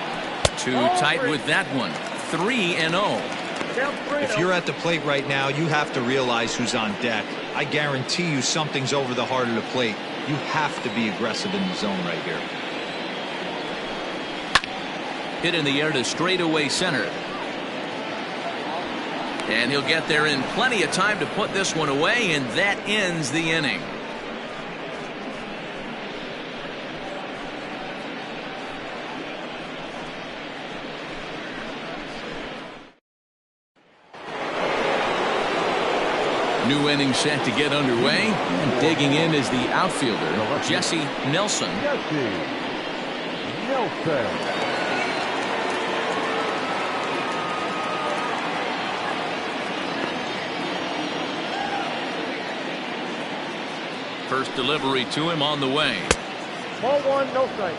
Too tight with that one. 3-0. If you're at the plate right now, you have to realize who's on deck. I guarantee you something's over the heart of the plate. You have to be aggressive in the zone right here. Hit in the air to straightaway center. And he'll get there in plenty of time to put this one away, and that ends the inning. New inning set to get underway, and digging in is the outfielder, Jesse Nelson. Jesse Nelson. First delivery to him on the way. Ball 1, no strike.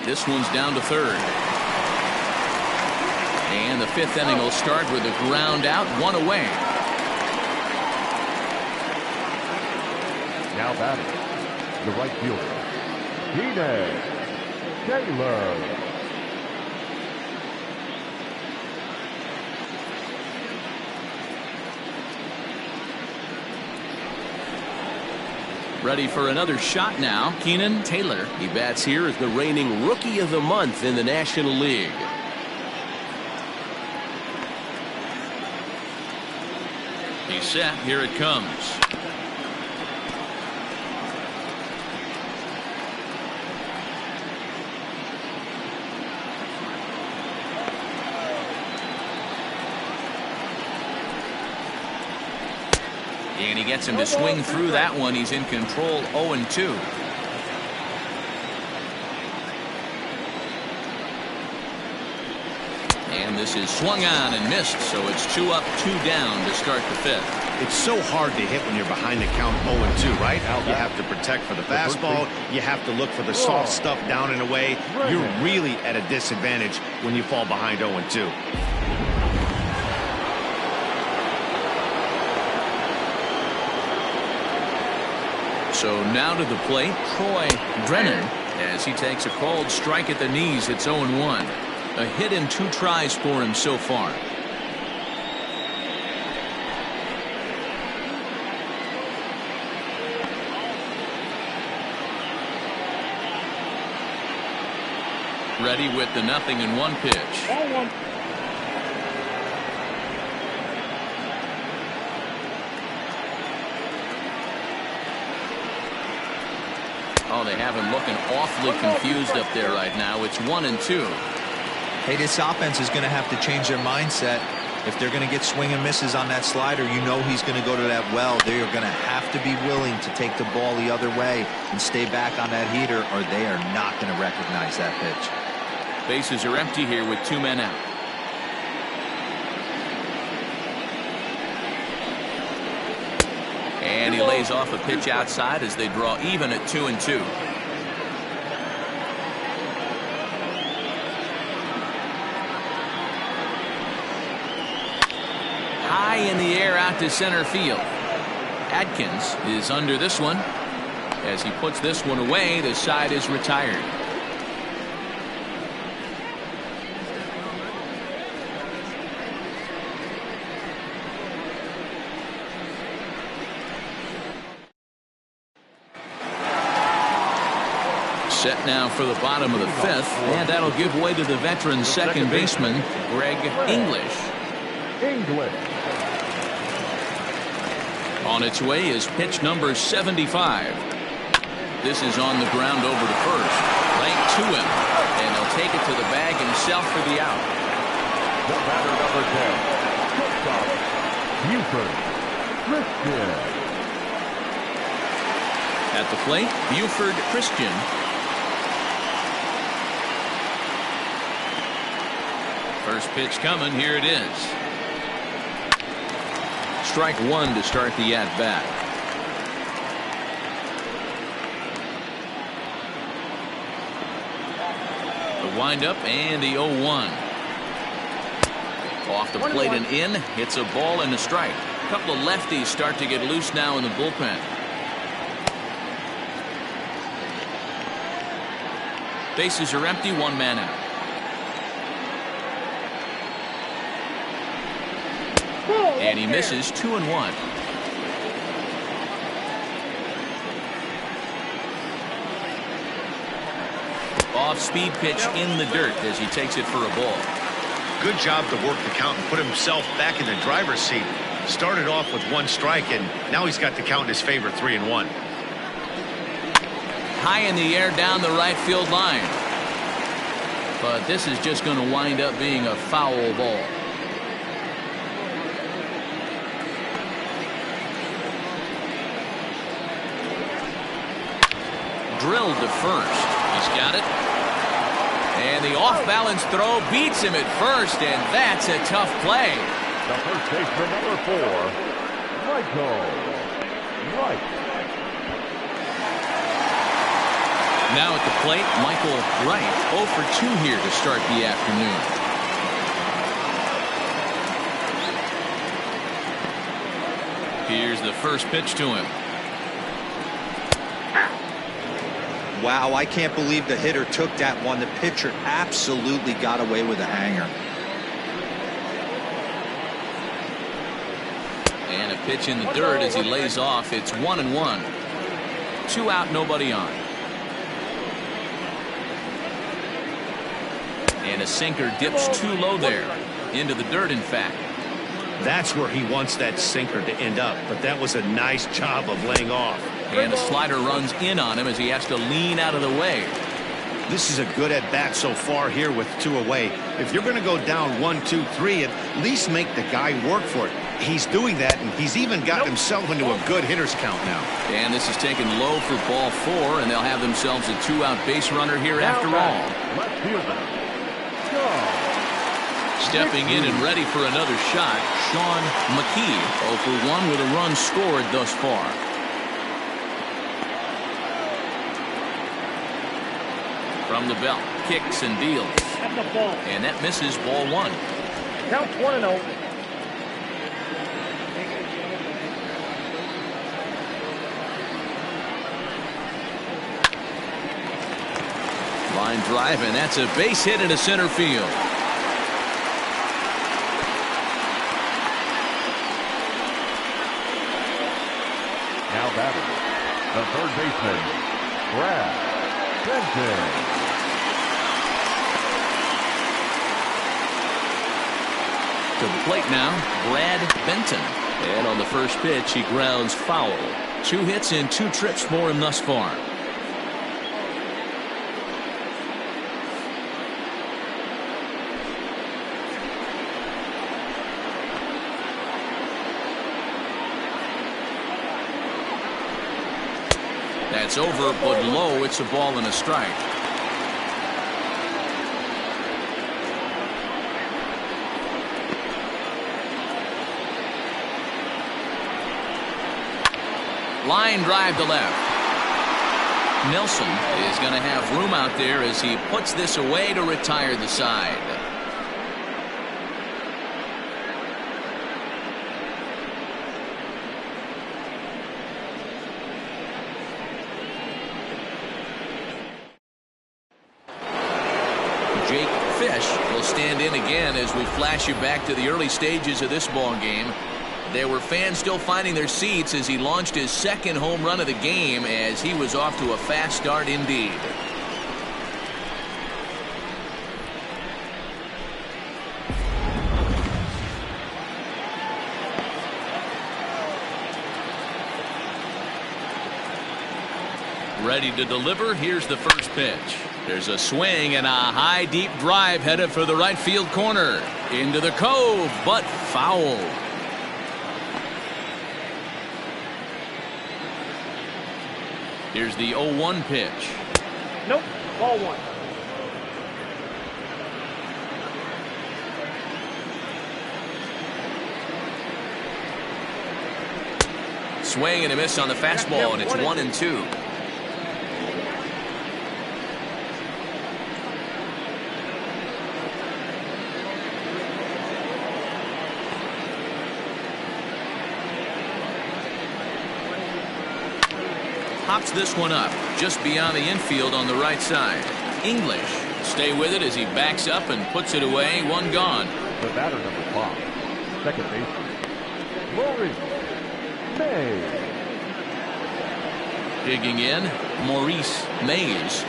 This one's down to third. And the 5th inning will start with a ground out, 1 away. Now batting, the right fielder, Keenan Taylor. Ready for another shot now. Keenan Taylor. He bats here as the reigning Rookie of the Month in the National League. He's set. Here it comes. And he gets him to swing through that one. He's in control, 0-2. And And this is swung on and missed, so it's 2 up, 2 down to start the 5th. It's so hard to hit when you're behind the count 0-2, right? You have to protect for the fastball. You have to look for the soft stuff down and away. You're really at a disadvantage when you fall behind 0-2. So now to the plate, Troy Drennan, as he takes a called strike at the knees. It's 0-1. A hit in 2 tries for him so far. Ready with the 0-1 pitch. Oh, they have him looking awfully confused up there right now. It's 1-2. Hey, this offense is going to have to change their mindset. If they're going to get swing and misses on that slider, you know he's going to go to that well. They are going to have to be willing to take the ball the other way and stay back on that heater, or they are not going to recognize that pitch. Bases are empty here with 2 men out. And he lays off a pitch outside as they draw even at 2-2. High in the air out to center field. Adkins is under this one. As he puts this one away, the side is retired. Set now for the bottom of the 5th, and that'll give way to the veteran second baseman, Greg English. On its way is pitch number 75. This is on the ground over to first. Laying to him, and he'll take it to the bag himself for the out. The batter, number 10, Buford Christian. At the plate, Buford Christian. First pitch coming. Here it is. Strike 1 to start the at-bat. The windup and the 0-1. Off the plate and in. It's a ball and a strike. A couple of lefties start to get loose now in the bullpen. Bases are empty. 1 man out. And he misses 2-1. Off-speed pitch in the dirt as he takes it for a ball. Good job to work the count and put himself back in the driver's seat. Started off with 1 strike, and now he's got the count in his favor, 3-1. High in the air down the right field line. But this is just going to wind up being a foul ball. Drilled to first. He's got it. And the off-balance throw beats him at first, and that's a tough play. The first baseman, number 4, Michael Wright. Now at the plate, Michael Wright, 0 for 2 here to start the afternoon. Here's the first pitch to him. Wow, I can't believe the hitter took that one. The pitcher absolutely got away with a hanger. And a pitch in the dirt as he lays off. It's 1-1. 2 out, nobody on. And a sinker dips too low there. Into the dirt, in fact. That's where he wants that sinker to end up, but that was a nice job of laying off. And a slider runs in on him as he has to lean out of the way. This is a good at-bat so far here with 2 away. If you're going to go down 1, 2, 3, at least make the guy work for it. He's doing that, and he's even gotten himself into a good hitter's count now. And this is taken low for ball 4, and they'll have themselves a 2-out base runner here after all. Stepping in and ready for another shot, Sean McKee, 0 for 1 with a run scored thus far. From the belt, kicks and deals. At the ball. And that misses, ball 1. Counts 1-0. Line drive, and that's a base hit into center field. Now batting, the third baseman, Brad Benton. To the plate now, Brad Benton. And on the first pitch, he grounds foul. 2 hits and 2 trips for him thus far. That's over, but low. It's a ball and a strike. Line drive to left. Nelson is going to have room out there as he puts this away to retire the side. Jake Fish will stand in again as we flash you back to the early stages of this ball game. There were fans still finding their seats as he launched his second home run of the game, as he was off to a fast start indeed. Ready to deliver. Here's the first pitch. There's a swing and a high deep drive headed for the right field corner. Into the cove, but foul. Here's the 0-1 pitch. Nope. Ball 1. Swing and a miss on the fastball, and it's 1-2. Pops this one up just beyond the infield on the right side. English stay with it as he backs up and puts it away. 1 gone. The batter number 5, second baseman, Maurice May. Digging in, Maurice Mays.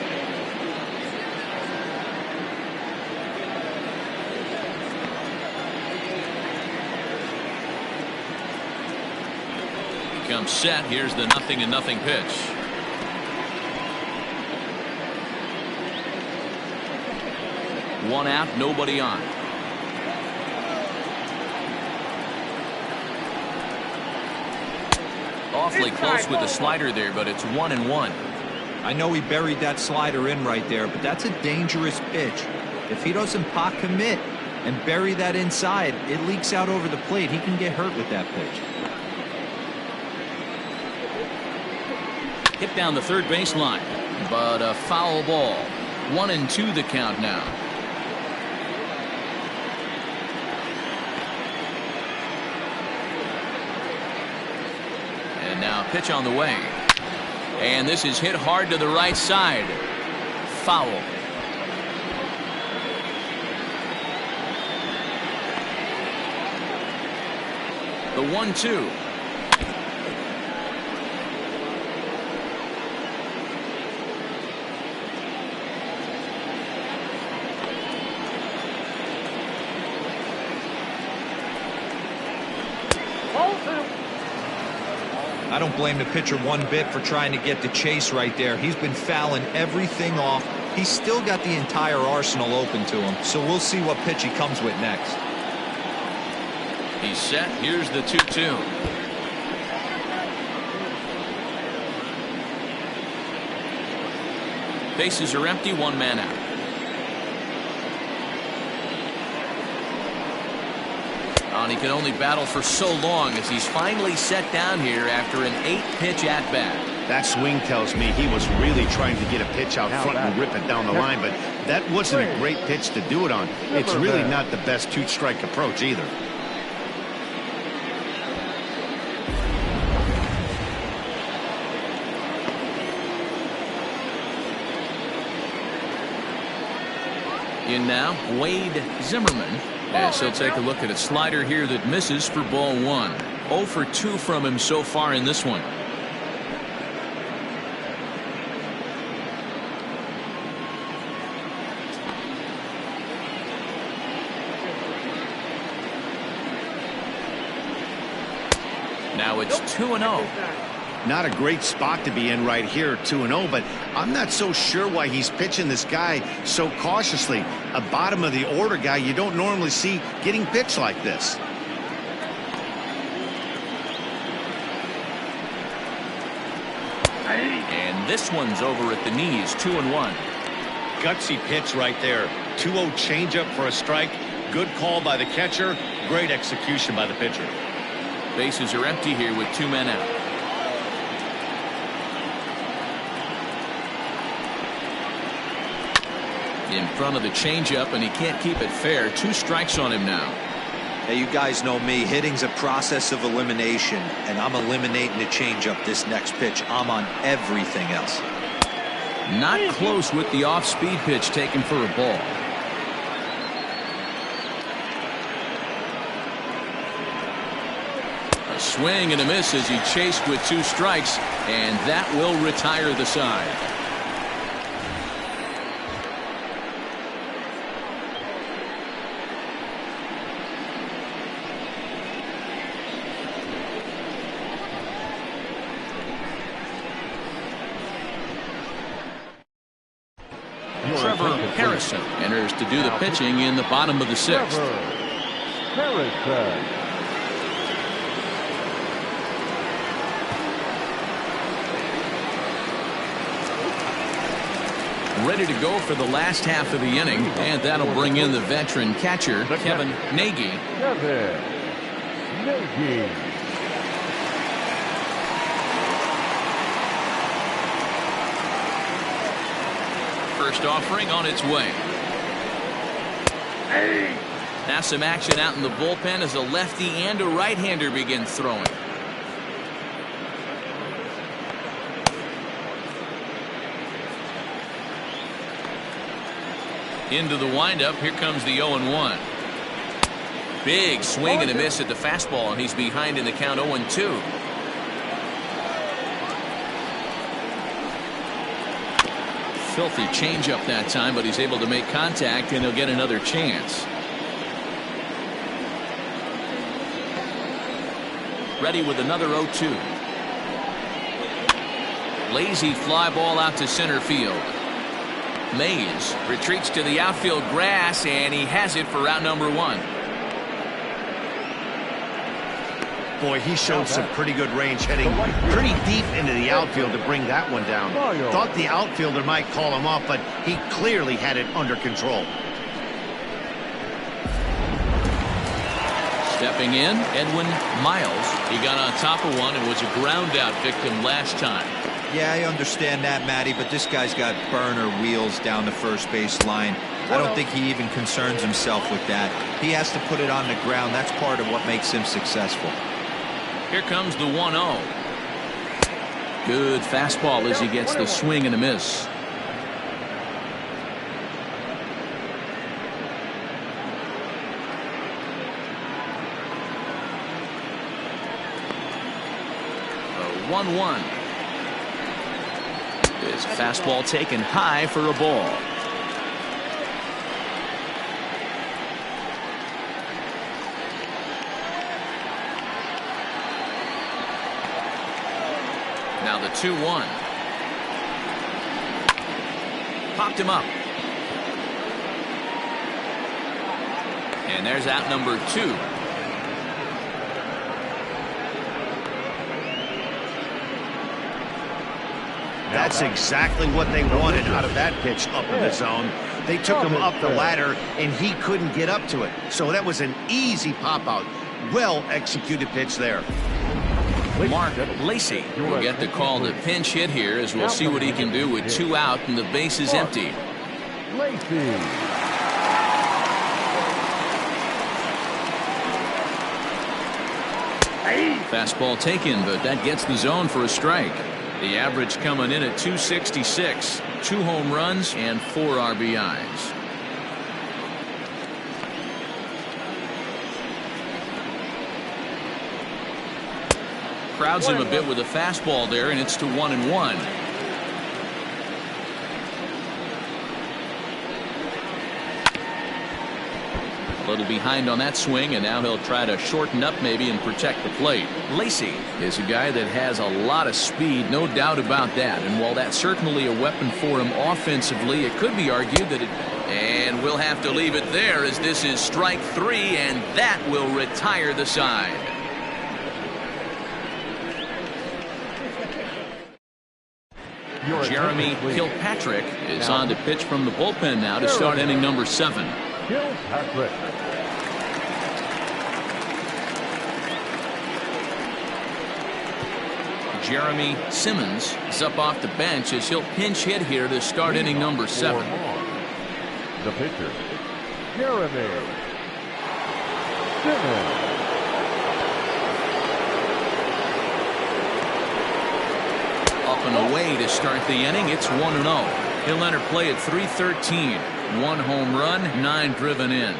Comes set. Here's the 0-0 pitch. One out, nobody on. Awfully close with the slider there, but it's 1-1. I know he buried that slider in right there, but that's a dangerous pitch. If he doesn't pot commit and bury that inside, it leaks out over the plate. He can get hurt with that pitch. Hit down the third baseline, but a foul ball. 1-2 the count now. And now pitch on the way. And this is hit hard to the right side. Foul. The 1-2. I don't blame the pitcher one bit for trying to get the chase right there. He's been fouling everything off. He's still got the entire arsenal open to him, so we'll see what pitch he comes with next. He's set. Here's the 2-2. Bases are empty. 1 man out. and he can only battle for so long as he's finally set down here after an 8-pitch at-bat. That swing tells me he was really trying to get a pitch out front and rip it down the line, but that wasn't a great pitch to do it on. It's really not the best two-strike approach either. In now, Wade Zimmerman, as he'll take a look at a slider here that misses for ball 1. 0 for 2 from him so far in this one. Now it's 2-0. Not a great spot to be in right here, 2-0, but I'm not so sure why he's pitching this guy so cautiously. A bottom of the order guy you don't normally see getting pitched like this. And this one's over at the knees, 2-1. Gutsy pitch right there. 2-0 changeup for a strike. Good call by the catcher. Great execution by the pitcher. Bases are empty here with 2 men out. In front of the changeup, and he can't keep it fair. 2 strikes on him now. Now, you guys know me. Hitting's a process of elimination, and I'm eliminating the changeup this next pitch. I'm on everything else. Not close with the off-speed pitch taken for a ball. A swing and a miss as he chased with 2 strikes, and that will retire the side. Trevor Harrison enters to do the pitching in the bottom of the 6th. Ready to go for the last half of the inning, and that'll bring in the veteran catcher, Kevin Nagy. First offering on its way. Now some action out in the bullpen as a lefty and a right-hander begin throwing. Into the windup. Here comes the 0-1. Big swing and a miss at the fastball, and he's behind in the count 0-2. Filthy changeup that time, but he's able to make contact, and he'll get another chance. Ready with another 0-2. Lazy fly ball out to center field. Mays retreats to the outfield grass, and he has it for out number 1. Boy, he showed some pretty good range, heading pretty deep into the outfield to bring that one down. Thought the outfielder might call him off, but he clearly had it under control. Stepping in, Edwin Miles. He got on top of one and was a ground out victim last time. Yeah, I understand that, Matty, but this guy's got burner wheels down the first base line. I don't think he even concerns himself with that. He has to put it on the ground. That's part of what makes him successful. Here comes the 1-0. Good fastball as he gets the swing and a miss. The 1-1. His fastball taken high for a ball. Now the 2-1. Popped him up. And there's out number 2. That's exactly what they wanted out of that pitch up in the zone. They took him up the ladder, and he couldn't get up to it. So that was an easy pop out. Well-executed pitch there. Mark Lacey will get the call to pinch hit here, as we'll see what he can do with 2 out and the base is empty. Lacey. Fastball taken, but that gets the zone for a strike. The average coming in at 266, 2 home runs and 4 RBIs. Crowds him a bit with a fastball there, and it's to 1-1. A little behind on that swing, and now he'll try to shorten up maybe and protect the plate. Lacey is a guy that has a lot of speed, no doubt about that. And while that's certainly a weapon for him offensively, it could be argued that it... And we'll have to leave it there, as this is strike 3, and that will retire the side. Jeremy Kilpatrick is on to pitch from the bullpen now to start inning number 7. Kilpatrick. Jeremy Simmons is up off the bench as he'll pinch hit here to start inning number 7. The pitcher, Jeremy Simmons. Up and away to start the inning. It's 1-0. He'll enter play at 3:13. 1 home run, 9 driven in.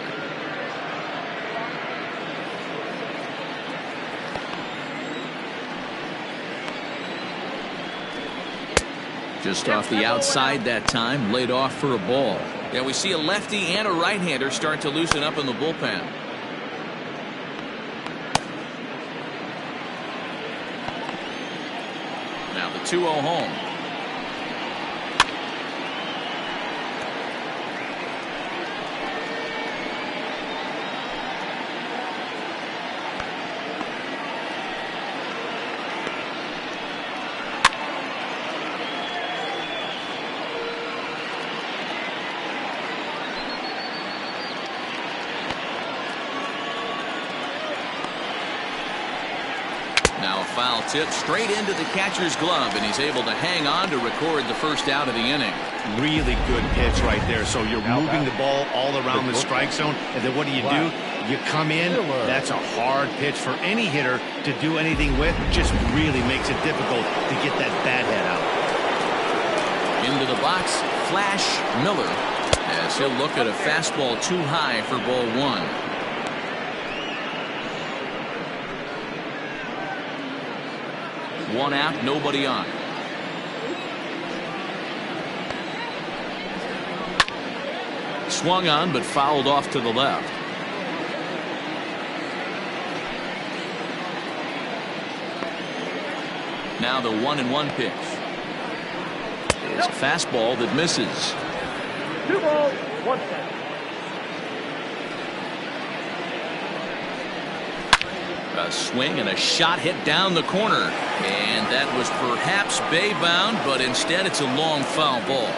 Just off the outside that time, laid off for a ball. Yeah, we see a lefty and a right-hander start to loosen up in the bullpen. Now the 2-0 home. Now a foul tip straight into the catcher's glove, and he's able to hang on to record the first out of the inning. Really good pitch right there. So you're moving the ball all around the strike zone, and then what do? You come in. That's a hard pitch for any hitter to do anything with. Just really makes it difficult to get that bat head out. Into the box, Flash Miller, as he'll look at a fastball too high for ball 1. One out, nobody on. Swung on, but fouled off to the left. Now the 1-1 pitch. It's a fastball that misses. 2 balls, 1 strike. A swing and a shot hit down the corner, and that was perhaps bay bound, but instead it's a long foul ball.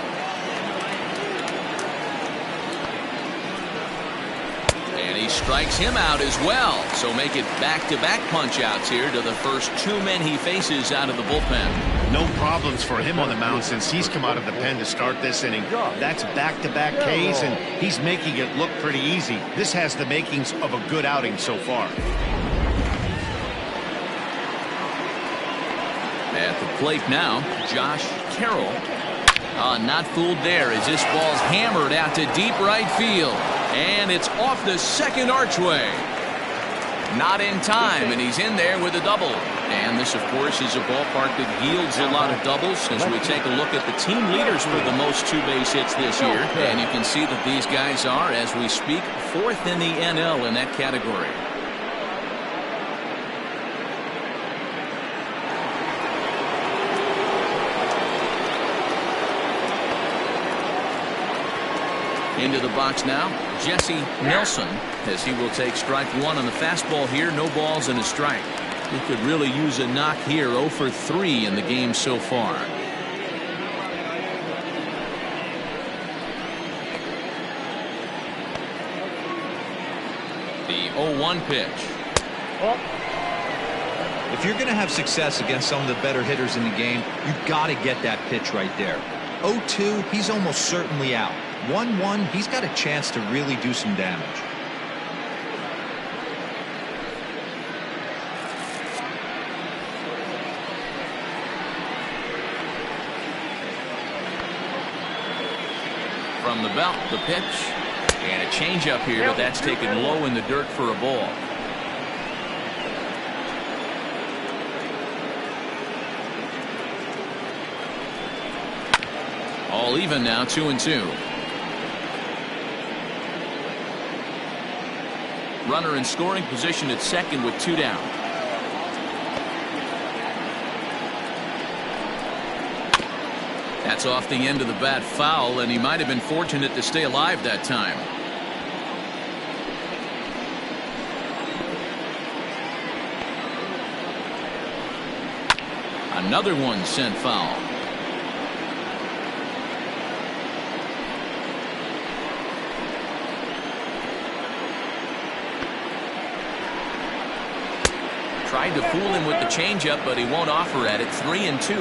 And he strikes him out as well, so make it back-to-back punch outs here to the first 2 men he faces out of the bullpen. No problems for him on the mound since he's come out of the pen to start this inning. That's back-to-back Ks, and he's making it look pretty easy. This has the makings of a good outing so far. At the plate now, Josh Carroll. Not fooled there as this ball's hammered out to deep right field. And it's off the second archway. Not in time, and he's in there with a double. And this, of course, is a ballpark that yields a lot of doubles as we take a look at the team leaders for the most 2 base hits this year. And you can see that these guys are, as we speak, 4th in the NL in that category. Into the box now, Jesse Nelson, as he will take strike 1 on the fastball here. No balls and a strike. He could really use a knock here. 0 for 3 in the game so far. The 0-1 pitch. Ball. If you're going to have success against some of the better hitters in the game, you've got to get that pitch right there. 0-2, he's almost certainly out. 1-1, he's got a chance to really do some damage. From the belt, the pitch. And a changeup here, but that's taken low in the dirt for a ball. All even now, 2-2. Runner in scoring position at second with 2 down. That's off the end of the bat foul, and he might have been fortunate to stay alive that time. Another one sent foul. Tried to fool him with the changeup, but he won't offer at it. 3-2.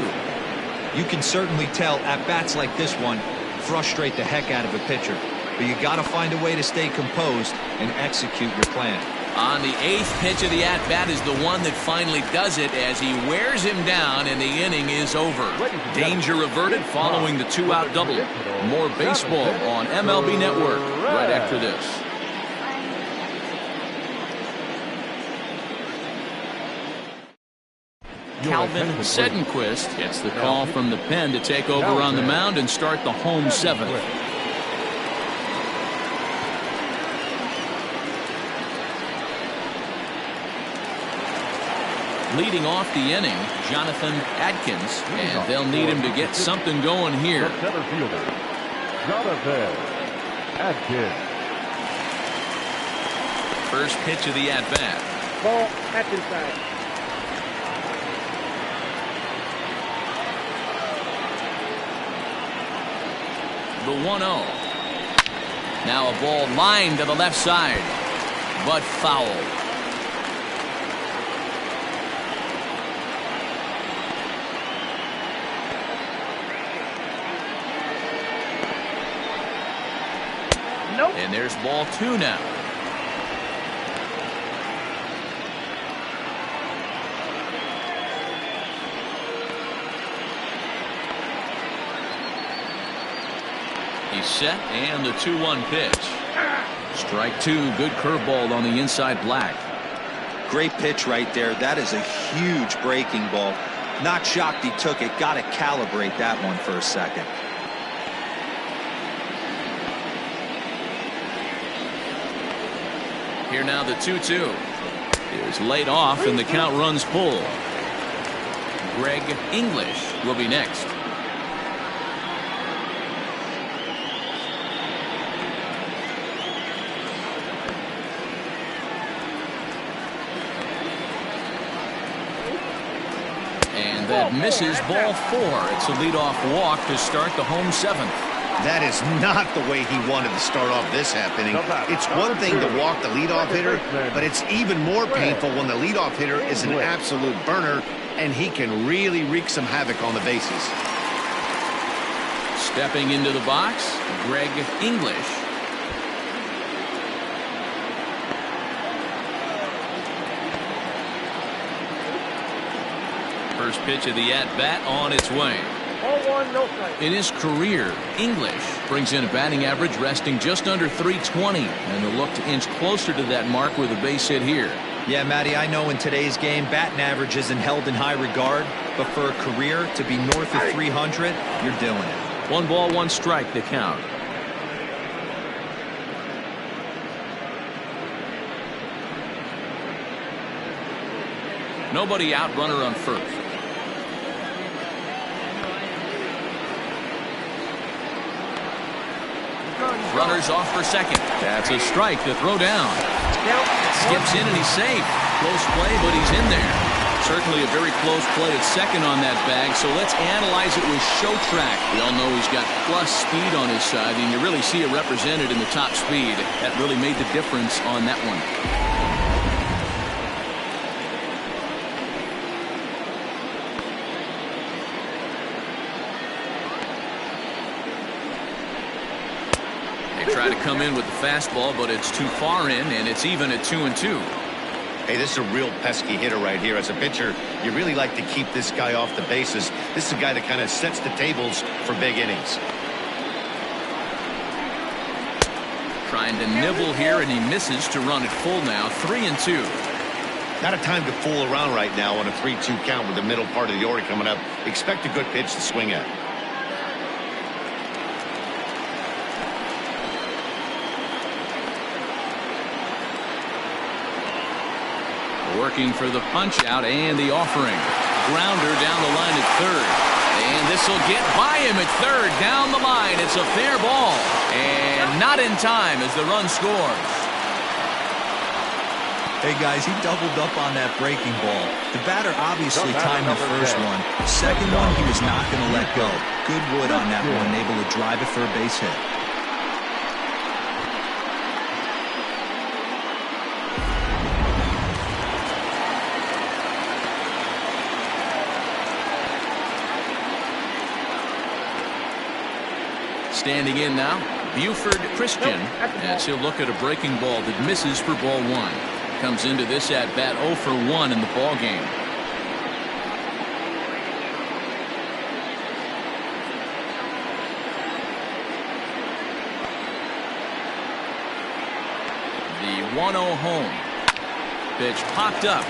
You can certainly tell at bats like this one frustrate the heck out of a pitcher, but you got to find a way to stay composed and execute your plan. On the 8th pitch of the at-bat is the one that finally does it as he wears him down and the inning is over. Danger averted following the 2-out double. More baseball on MLB Network right after this. Calvin Sedenquist gets the call from the pen to take over on the mound and start the home 7th. Leading off the inning, Jonathan Adkins, and they'll need him to get something going here. Center fielder, Jonathan Adkins. First pitch of the at-bat. Ball. Atkins side. The 1-0. Now a ball lined to the left side, but foul. Nope. And there's ball 2 now. He's set, and the 2-1 pitch. Strike 2, good curveball on the inside black. Great pitch right there. That is a huge breaking ball. Not shocked he took it. Got to calibrate that one for a second. Here now the 2-2 is laid off and the count runs full. Greg English will be next. And that misses ball 4. It's a leadoff walk to start the home 7th. That is not the way he wanted to start off this happening. It's one thing to walk the leadoff hitter, but it's even more painful when the leadoff hitter is an absolute burner, and he can really wreak some havoc on the bases. Stepping into the box, Greg English. First pitch of the at-bat on its way. 0-1, no strike. In his career, English brings in a batting average resting just under .320, and they'll look to inch closer to that mark with a base hit here. Yeah, Matty, I know in today's game, batting average isn't held in high regard, but for a career to be north of 300, you're doing it. 1 ball, 1 strike, the count. Nobody out, runner on first. Runners off for second. That's a strike to throw down. Skips in and he's safe. Close play, but he's in there. Certainly a very close play at second on that bag, so let's analyze it with show track. We all know he's got plus speed on his side, and you really see it represented in the top speed. That really made the difference on that one. They try to come in with the fastball, but it's too far in, and it's even at 2-2. Hey, this is a real pesky hitter right here. As a pitcher, you really like to keep this guy off the bases. This is a guy that kind of sets the tables for big innings. Trying to nibble here, and he misses to run it full now. 3-2. Not a time to fool around right now on a 3-2 count with the middle part of the order coming up. Expect a good pitch to swing at. Working for the punch out and the offering. Grounder down the line at third. And this will get by him at third. Down the line. It's a fair ball. And not in time as the run scores. Hey, guys, he doubled up on that breaking ball. The batter obviously timed the first one. The second one, he was not going to let go. Good wood on that one, able to drive it for a base hit. Standing in now, Buford Christian, as he'll look at a breaking ball that misses for ball one. Comes into this at bat 0 for 1 in the ball game. The 1-0 home. Pitch popped up.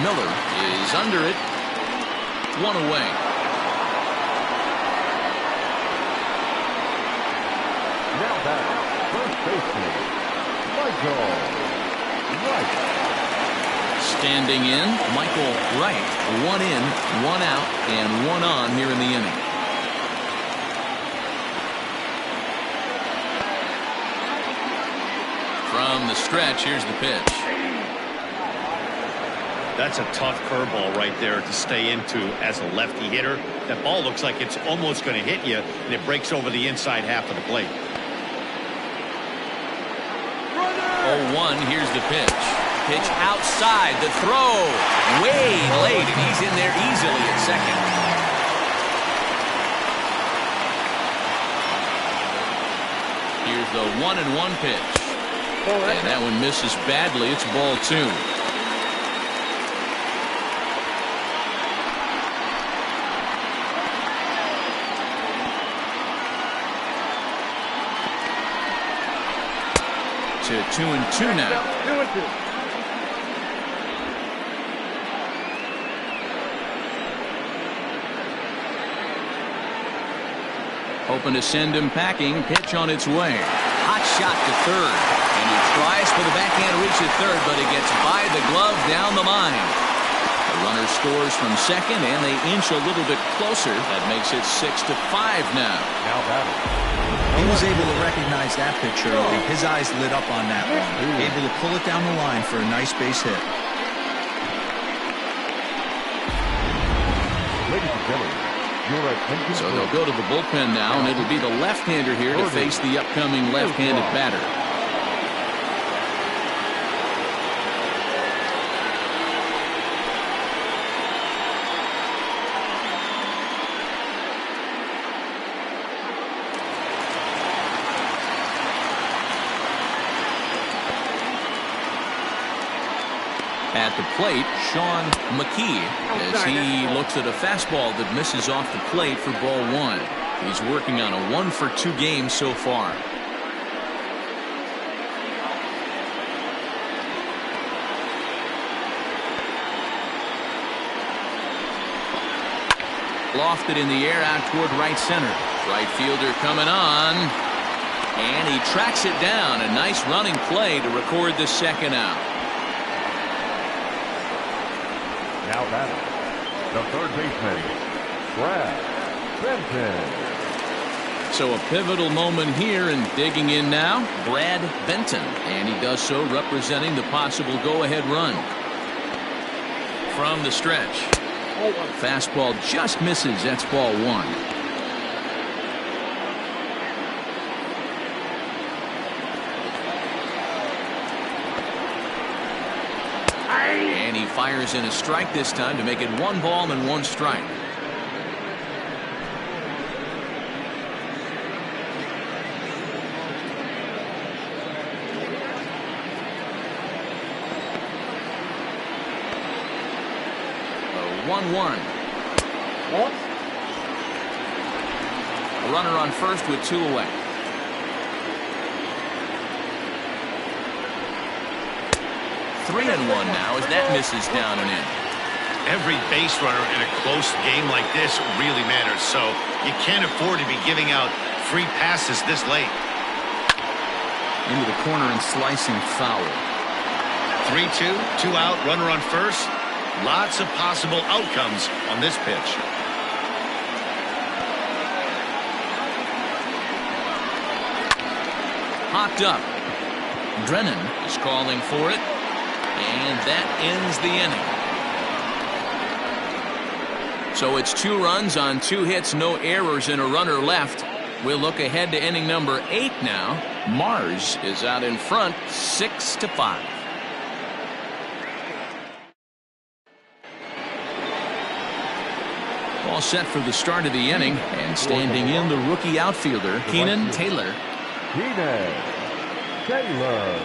Miller is under it. 1 away. Now back, first baseman, Michael Wright. Standing in, Michael Wright. 1 in, 1 out, and 1 on here in the inning. From the stretch, here's the pitch. That's a tough curveball right there to stay into as a lefty hitter. That ball looks like it's almost going to hit you, and it breaks over the inside half of the plate. 0-1, here's the pitch. Pitch outside, the throw. Way late, and he's in there easily at second. Here's the 1-1 pitch. And that one misses badly. It's ball 2. To 2-2 now. 2-2. Hoping to send him packing. Pitch on its way. Hot shot to third. And he tries for the backhand reach at third, but it gets by the glove down the line. The runner scores from second, and they inch a little bit closer. That makes it 6-5 now. Now batting. He was able to recognize that pitch early. His eyes lit up on that one. Able to pull it down the line for a nice base hit. Ladies and gentlemen, your attention. So they'll go to the bullpen now, and it'll be the left-hander here to face the upcoming left-handed batter. At the plate, Sean McKee, as he looks at a fastball that misses off the plate for ball 1. He's working on a 1-for-2 game so far. Lofted in the air out toward right center. Right fielder coming on. And he tracks it down. A nice running play to record the second out. Now batting, the third baseman, Brad Benton. So a pivotal moment here, and digging in now, Brad Benton. And he does so representing the possible go-ahead run. From the stretch. Fastball just misses. That's ball 1. And he fires in a strike this time to make it 1 ball and 1 strike. 1-1. What? A runner on first with 2 away. Three and one now as that misses down and in. Every base runner in a close game like this really matters, so you can't afford to be giving out free passes this late. Into the corner and slicing foul. 3-2, 2 out, runner on first. Lots of possible outcomes on this pitch. Hopped up. Drennan is calling for it, and that ends the inning. So it's 2 runs on 2 hits, no errors, and a runner left. We'll look ahead to inning number 8 now. Mars is out in front, 6-5. All set for the start of the inning, and standing in the rookie outfielder, Keenan Taylor. Keenan Taylor.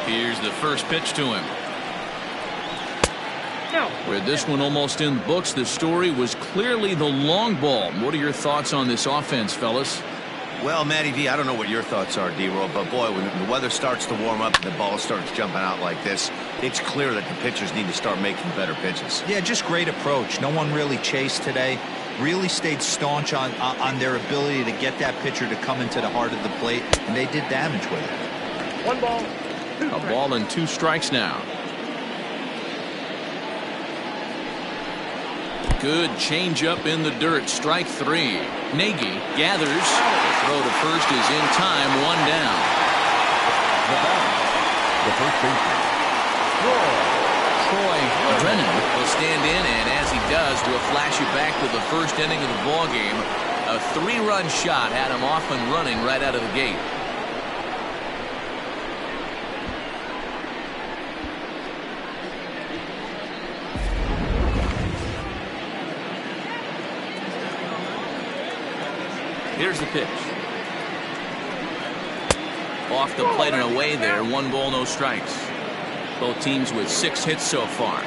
Here's the first pitch to him. No. With this one almost in the books, the story was clearly the long ball. What are your thoughts on this offense, fellas? Well, Matty V, I don't know what your thoughts are, D-Roll, but boy, when the weather starts to warm up and the ball starts jumping out like this, it's clear that the pitchers need to start making better pitches. Yeah, just great approach. No one really chased today. Really stayed staunch on their ability to get that pitcher to come into the heart of the plate, and they did damage with it. 1 ball, 2 A ball and 2 strikes now. Good changeup in the dirt. Strike 3. Nagy gathers. The throw to first is in time. 1 down. The first baseman, Troy Drennan will stand in, and as he does, we'll flash you back to the first inning of the ball game. A 3-run shot had him off and running right out of the gate. Here's the pitch. Off the plate and away there. 1 ball, no strikes. Both teams with 6 hits so far.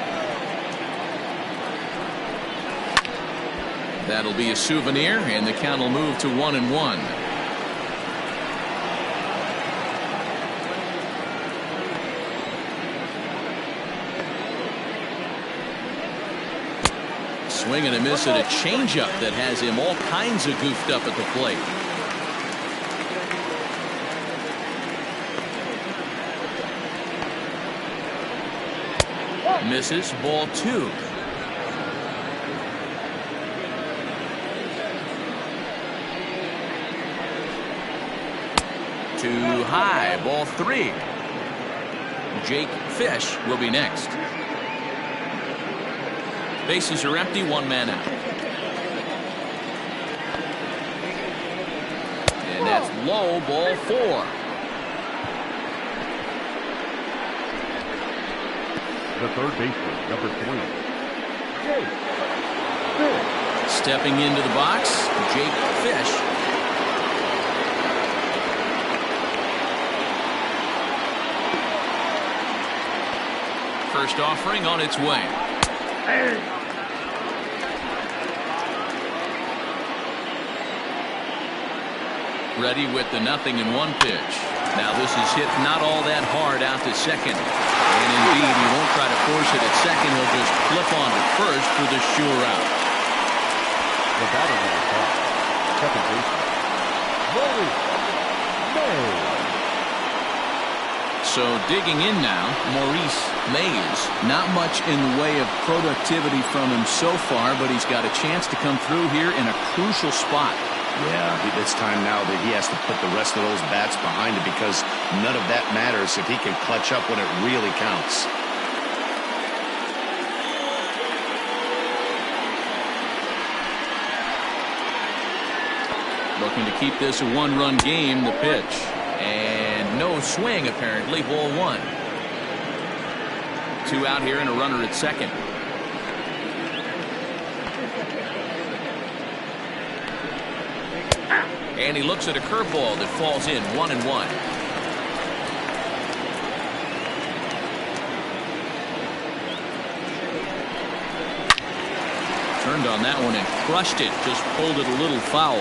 That'll be a souvenir, and the count will move to 1-1. Swing and a miss at a changeup that has him all kinds of goofed up at the plate. Misses. Ball 2. Too high. Ball 3. Jake Fish will be next. Bases are empty. 1 man out. And that's low. Ball 4. the third baseman, number 3, Jake Fish. Stepping into the box, Jake Fish. First offering on its way. Ready with the 0-1 pitch. Now this is hit not all that hard out to second. And indeed, he won't try to force it at second. He'll just flip on to first for the sure out. The batter number 5, second baseman, Maurice May. So digging in now, Maurice Mays. Not much in the way of productivity from him so far, but he's got a chance to come through here in a crucial spot. Yeah, it's time now that he has to put the rest of those bats behind it, because none of that matters if he can clutch up when it really counts. Looking to keep this a one-run game, the pitch. And no swing, apparently. Ball 1. 2 out here and a runner at second. And he looks at a curveball that falls in. 1-1. Turned on that one and crushed it. Just pulled it a little foul.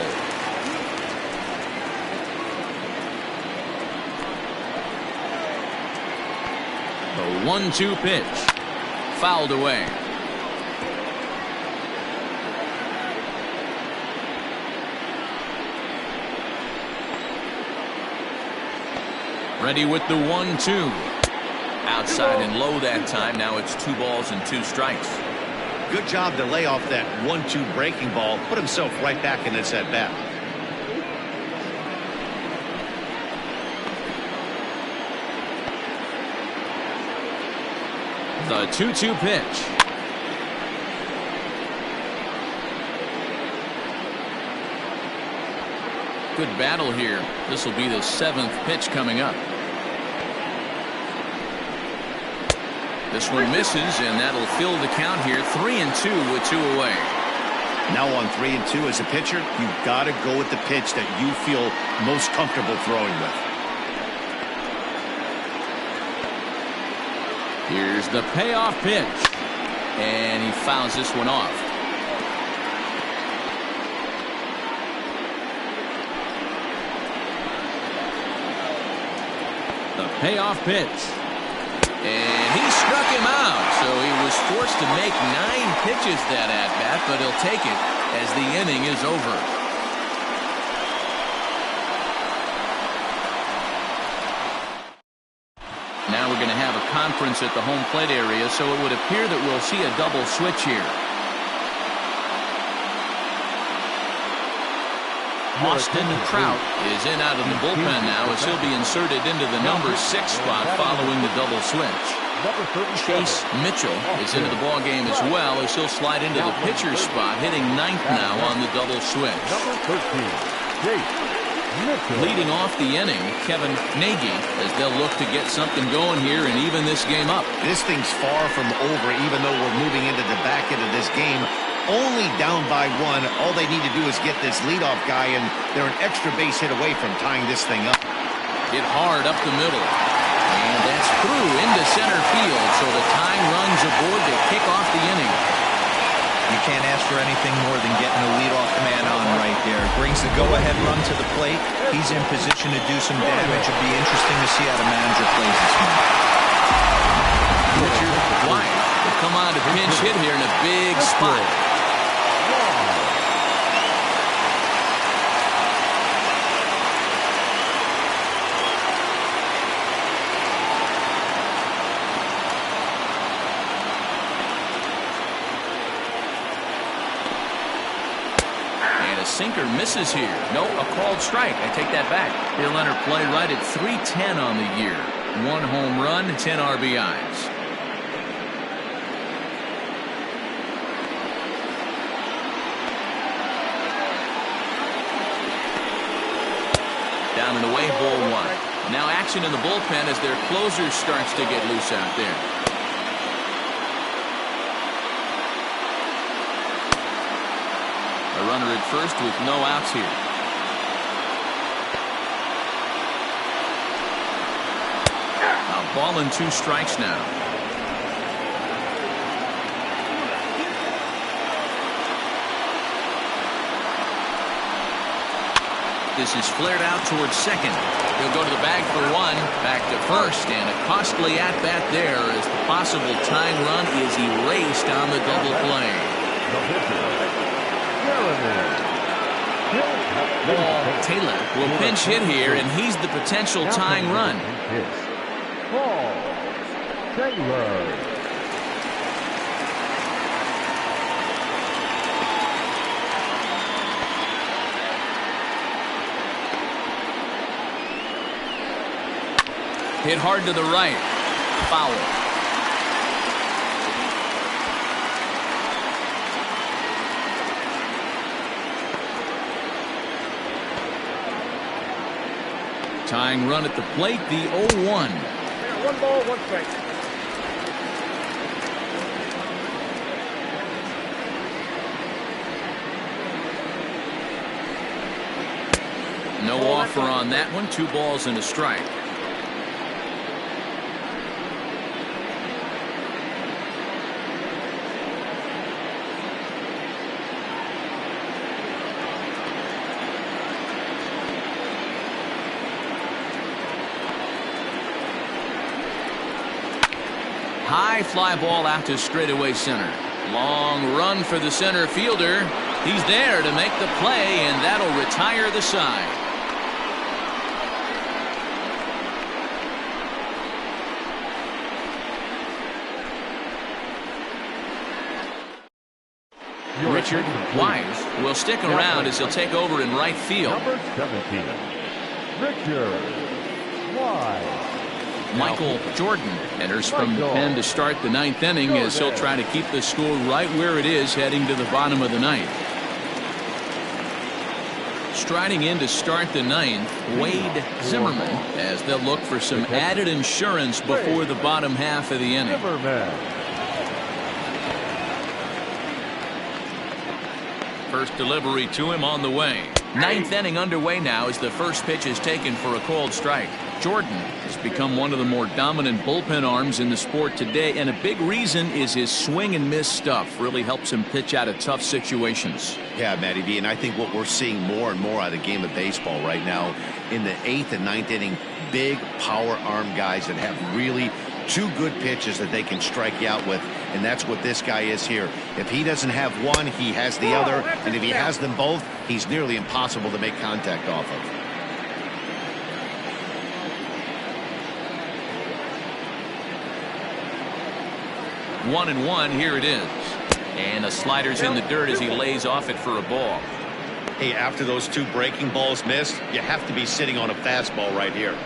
The 1-2 pitch. Fouled away. Ready with the 1-2. Outside and low that time. Now it's 2 balls and 2 strikes. Good job to lay off that 1-2 breaking ball. Put himself right back in this at bat. The 2-2 pitch. Good battle here. This will be the 7th pitch coming up. This one misses, and that'll fill the count here. 3-2 with 2 away. Now on 3-2 as a pitcher, you've got to go with the pitch that you feel most comfortable throwing with. Here's the payoff pitch, and he fouls this one off. The payoff pitch. And he struck him out, so he was forced to make 9 pitches that at-bat, but he'll take it as the inning is over. Now we're going to have a conference at the home plate area, so it would appear that we'll see a double switch here. Austin Trout is in out of the bullpen now as he'll be inserted into the number 6 spot following the double switch. Chase Mitchell is into the ballgame as well as he'll slide into the pitcher's spot, hitting 9th now on the double switch. Leading off the inning, Kevin Nagy, as they'll look to get something going here and even this game up. This thing's far from over, even though we're moving into the back end of this game. Only down by 1. All they need to do is get this leadoff guy, and they're an extra base hit away from tying this thing up. Hit hard up the middle. And that's through into center field, so the tying run's aboard to kick off the inning. You can't ask for anything more than getting a leadoff man on right there. Brings the go-ahead run to the plate. He's in position to do some damage. It'll be interesting to see how the manager plays this one. Pitcher Wyatt will come on to pinch hit here in a big spot. Sinker misses here. No, a called strike. I take that back. He'll enter play right at .310 on the year. 1 home run, 10 RBIs. Down and away, ball 1. Now action in the bullpen as their closer starts to get loose out there. A runner at first with no outs here. A ball and 2 strikes now. This is flared out towards second. He'll go to the bag for 1. Back to first, and a costly at-bat there as the possible tying run is erased on the double play. Taylor will pinch hit here, and he's the potential tying run. Hit hard to the right. Foul. Tying run at the plate, the 0-1. 1 ball, 1 strike. No offer on that one. 2 balls and a strike. High fly ball out to straightaway center. Long run for the center fielder. He's there to make the play, and that'll retire the side. Richard Wise will stick around as he'll take over in right field. Number 17, Richard Wise. Michael Jordan enters from the pen to start the ninth inning as he'll try to keep the score right where it is heading to the bottom of the ninth. Striding in to start the ninth, Wade Zimmerman, as they'll look for some added insurance before the bottom half of the inning. First delivery to him on the way. Ninth inning underway now as the first pitch is taken for a called strike. Jordan has become one of the more dominant bullpen arms in the sport today, and a big reason is his swing and miss stuff. Really helps him pitch out of tough situations. Yeah, Matty V, and I think what we're seeing more and more out of the game of baseball right now in the 8th and 9th inning, big power arm guys that have really two good pitches that they can strike you out with, and that's what this guy is here. If he doesn't have one, he has the other, and if he has them both, he's nearly impossible to make contact off of. 1-1, here it is. And the slider's in the dirt as he lays off it for a ball. Hey, after those two breaking balls missed, you have to be sitting on a fastball right here.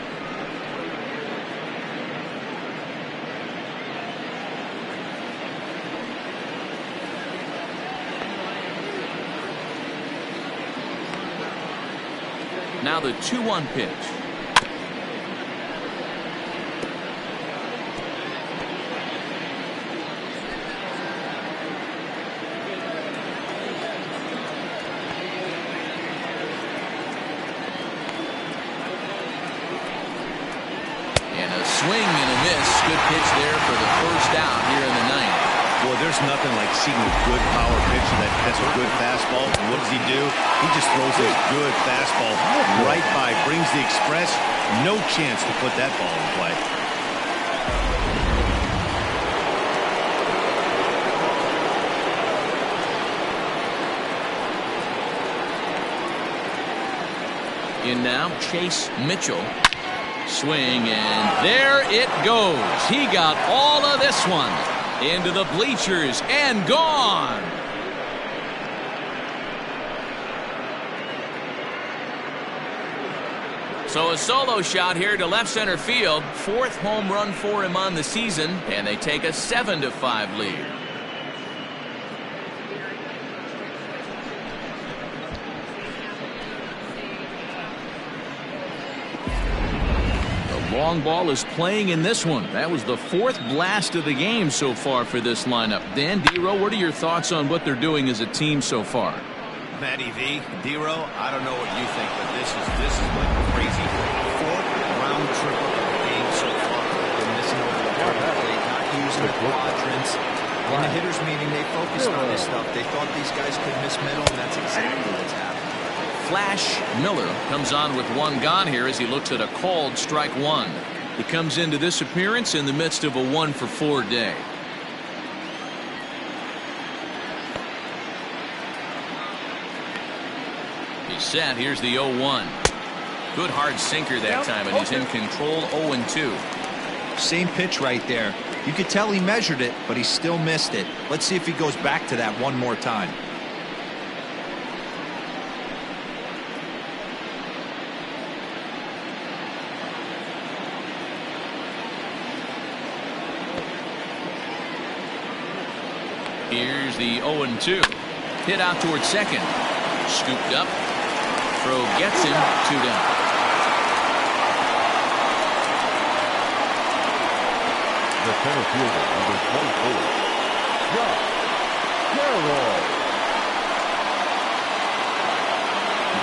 Now the 2-1 pitch. Swing and a miss. Good pitch there for the first out here in the ninth. Boy, there's nothing like seeing a good power pitcher that's a good fastball. And what does he do? He just throws this good fastball right by, brings the express. No chance to put that ball in play. In now, Chase Mitchell. Swing, and there it goes. He got all of this one into the bleachers and gone. So a solo shot here to left center field. 4th home run for him on the season, and they take a 7-5 lead. Long ball is playing in this one. That was the 4th blast of the game so far for this lineup. Dan, D-Row, what are your thoughts on what they're doing as a team so far? Matty V, D-Row, I don't know what you think, but this is like crazy. 4th round trip of the game so far. They're missing over the plate, not using the quadrants. In the hitters meeting, they focused on this stuff. They thought these guys could miss middle, and that's exactly what's happening. Flash Miller comes on with one gone here as he looks at a called strike one. He comes into this appearance in the midst of a 1-for-4 day. He's set. Here's the 0-1. Good hard sinker that time, and he's in control. 0-2. Same pitch right there. You could tell he measured it, but he still missed it. Let's see if he goes back to that one more time. Here's the 0-2. Hit out towards second. Scooped up. Throw gets him. 2 down. The center fielder, number 24, Josh Carroll.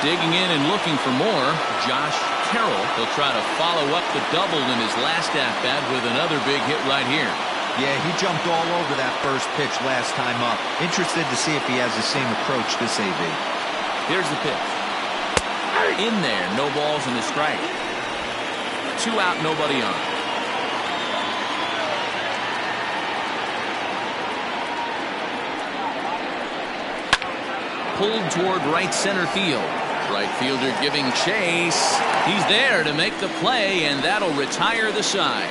Digging in and looking for more. Josh Carroll. He'll try to follow up the double in his last at-bat with another big hit right here. Yeah, he jumped all over that first pitch last time up. Interested to see if he has the same approach this AB. Here's the pitch. In there, no balls and a strike. 2 out, nobody on. pulled toward right center field. Right fielder giving chase. He's there to make the play, and that'll retire the side.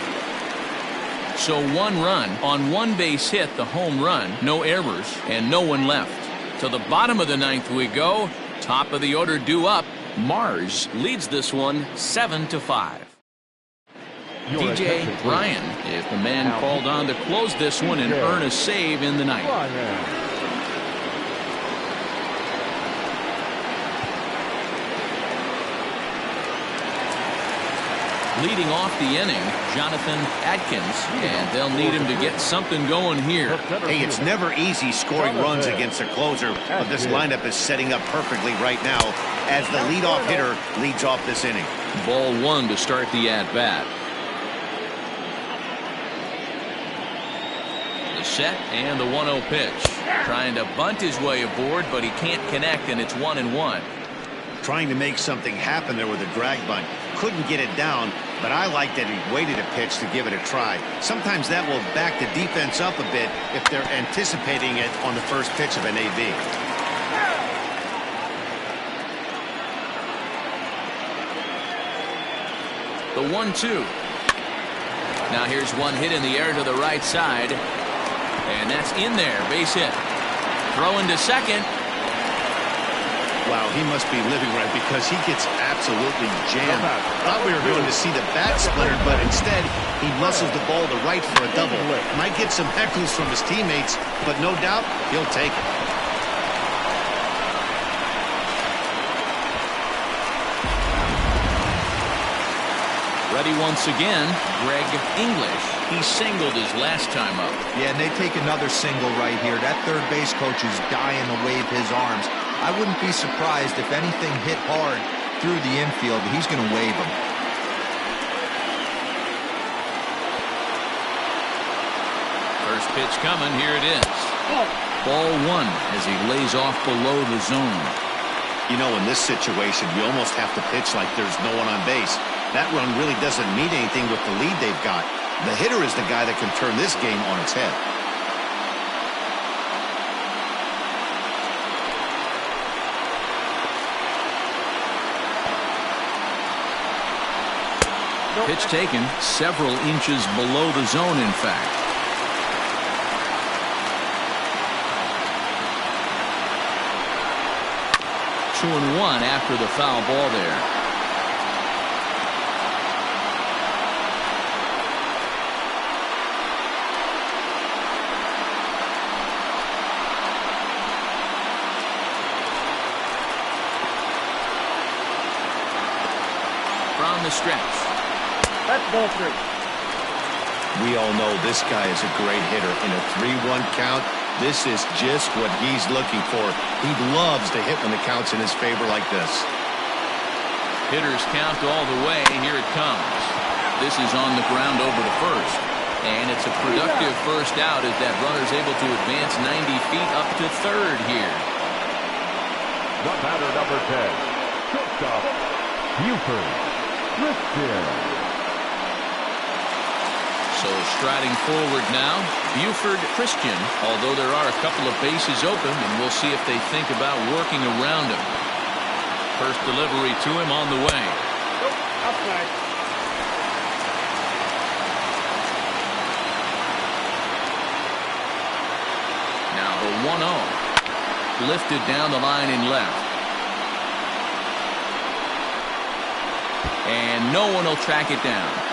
So 1 run on 1 base hit, the home run, no errors, and no one left. To the bottom of the 9th we go. Top of the order due up. Mars leads this one 7-5. DJ Ryan is the man called on to close this one and earn a save in the 9th. Leading off the inning, Jonathan Adkins, and they'll need him to get something going here. Hey, it's never easy scoring runs against a closer, but this lineup is setting up perfectly right now as the leadoff hitter leads off this inning. Ball 1 to start the at-bat. The set and the 1-0 pitch. Trying to bunt his way aboard, but he can't connect, and it's 1-1. Trying to make something happen there with a drag bunt. Couldn't get it down, but I like that he waited a pitch to give it a try. Sometimes that will back the defense up a bit if they're anticipating it on the first pitch of an AB. The 1-2. Now here's one hit in the air to the right side, and that's in there. Base hit. Throwing to second. Wow, he must be living right because he gets absolutely jammed. Thought we were going to see the bat splintered, but instead he muscles the ball to right for a double. Might get some heckles from his teammates, but no doubt he'll take it. Ready once again, Greg English. He singled his last time up. Yeah, and they take another single right here. That third base coach is dying to wave his arms. I wouldn't be surprised if anything hit hard through the infield. He's going to wave them. First pitch coming. Here it is. Ball 1 as he lays off below the zone. You know, in this situation, you almost have to pitch like there's no one on base. That run really doesn't mean anything with the lead they've got. The hitter is the guy that can turn this game on its head. Pitch taken several inches below the zone, in fact. Two and one after the foul ball there. From the stretch. That's ball 3. We all know this guy is a great hitter. In a 3-1 count, this is just what he's looking for. He loves to hit when the count's in his favor like this. Hitters count all the way. Here it comes. This is on the ground over to first. And it's a productive first out as that runner's able to advance 90 feet up to third here. The batter, number 10, shortstop, Buford Christian. So striding forward now, Buford Christian, although there are a couple of bases open, and we'll see if they think about working around him. First delivery to him on the way. Nope, outside. Now the 1-0. Lifted down the line in left. And no one will track it down.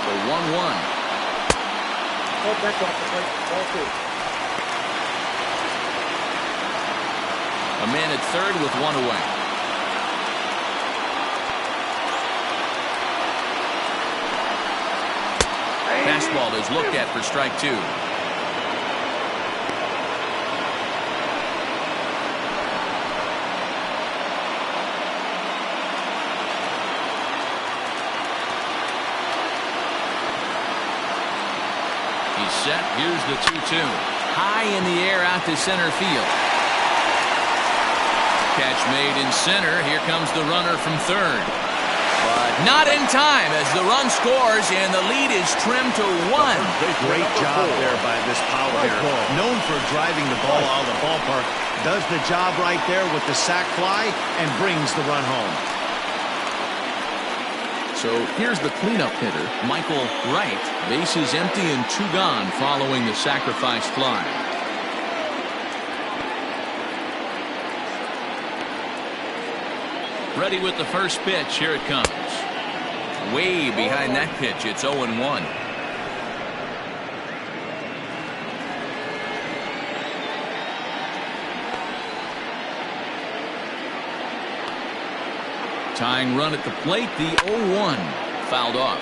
The 1-1. Oh, that's off the plate. Ball 2. A man at third with one away. Fastball is looked at for strike 2. He's set. Here's the 2-2. High in the air out to center field. Catch made in center. Here comes the runner from third. But Not in time as the run scores and the lead is trimmed to 1. Great job there by this power hitter. Known for driving the ball out of the ballpark. Does the job right there with the sac fly and brings the run home. So here's the cleanup hitter, Michael Wright. Bases empty and 2 gone following the sacrifice fly. Ready with the first pitch. Here it comes. Way behind that pitch. It's 0-1. Tying run at the plate, the 0-1. Fouled off.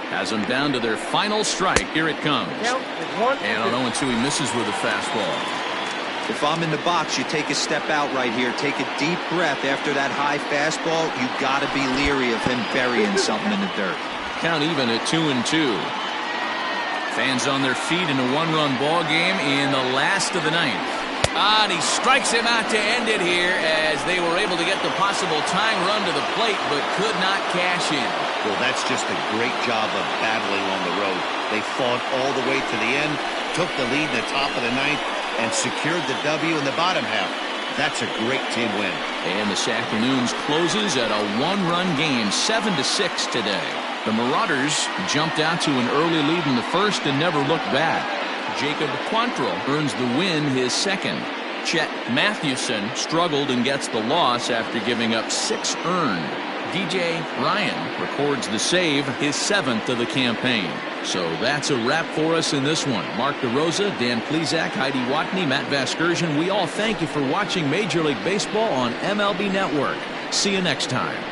Has them down to their final strike. Here it comes. And on 0-2, he misses with a fastball. If I'm in the box, you take a step out right here. Take a deep breath after that high fastball. You got to be leery of him burying something in the dirt. Count even at 2-2. Fans on their feet in a 1-run ball game in the last of the 9th. And he strikes him out to end it here as they were able to get the possible tying run to the plate but could not cash in. Well, that's just a great job of battling on the road. They fought all the way to the end, took the lead in the top of the 9th, and secured the W in the bottom half. That's a great team win. And this afternoon's closes at a 1-run game, 7-6 today. The Marauders jumped out to an early lead in the first and never looked back. Jacob Quantrill earns the win, his second. Chet Mathewson struggled and gets the loss after giving up 6 earned. DJ Ryan records the save, his 7th of the campaign. So that's a wrap for us in this one. Mark DeRosa, Dan Plezak, Heidi Watney, Matt Vasgersian. We all thank you for watching Major League Baseball on MLB Network. See you next time.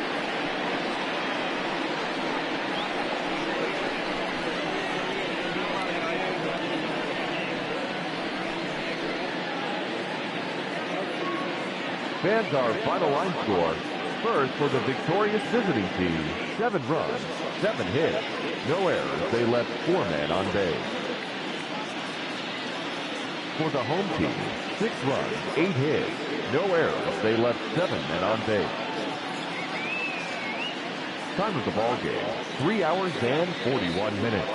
Fans, our final line score. First for the victorious visiting team, 7 runs, 7 hits, no errors. They left 4 men on base. For the home team, 6 runs, 8 hits, no errors. They left 7 men on base. Time of the ball game, 3 hours and 41 minutes.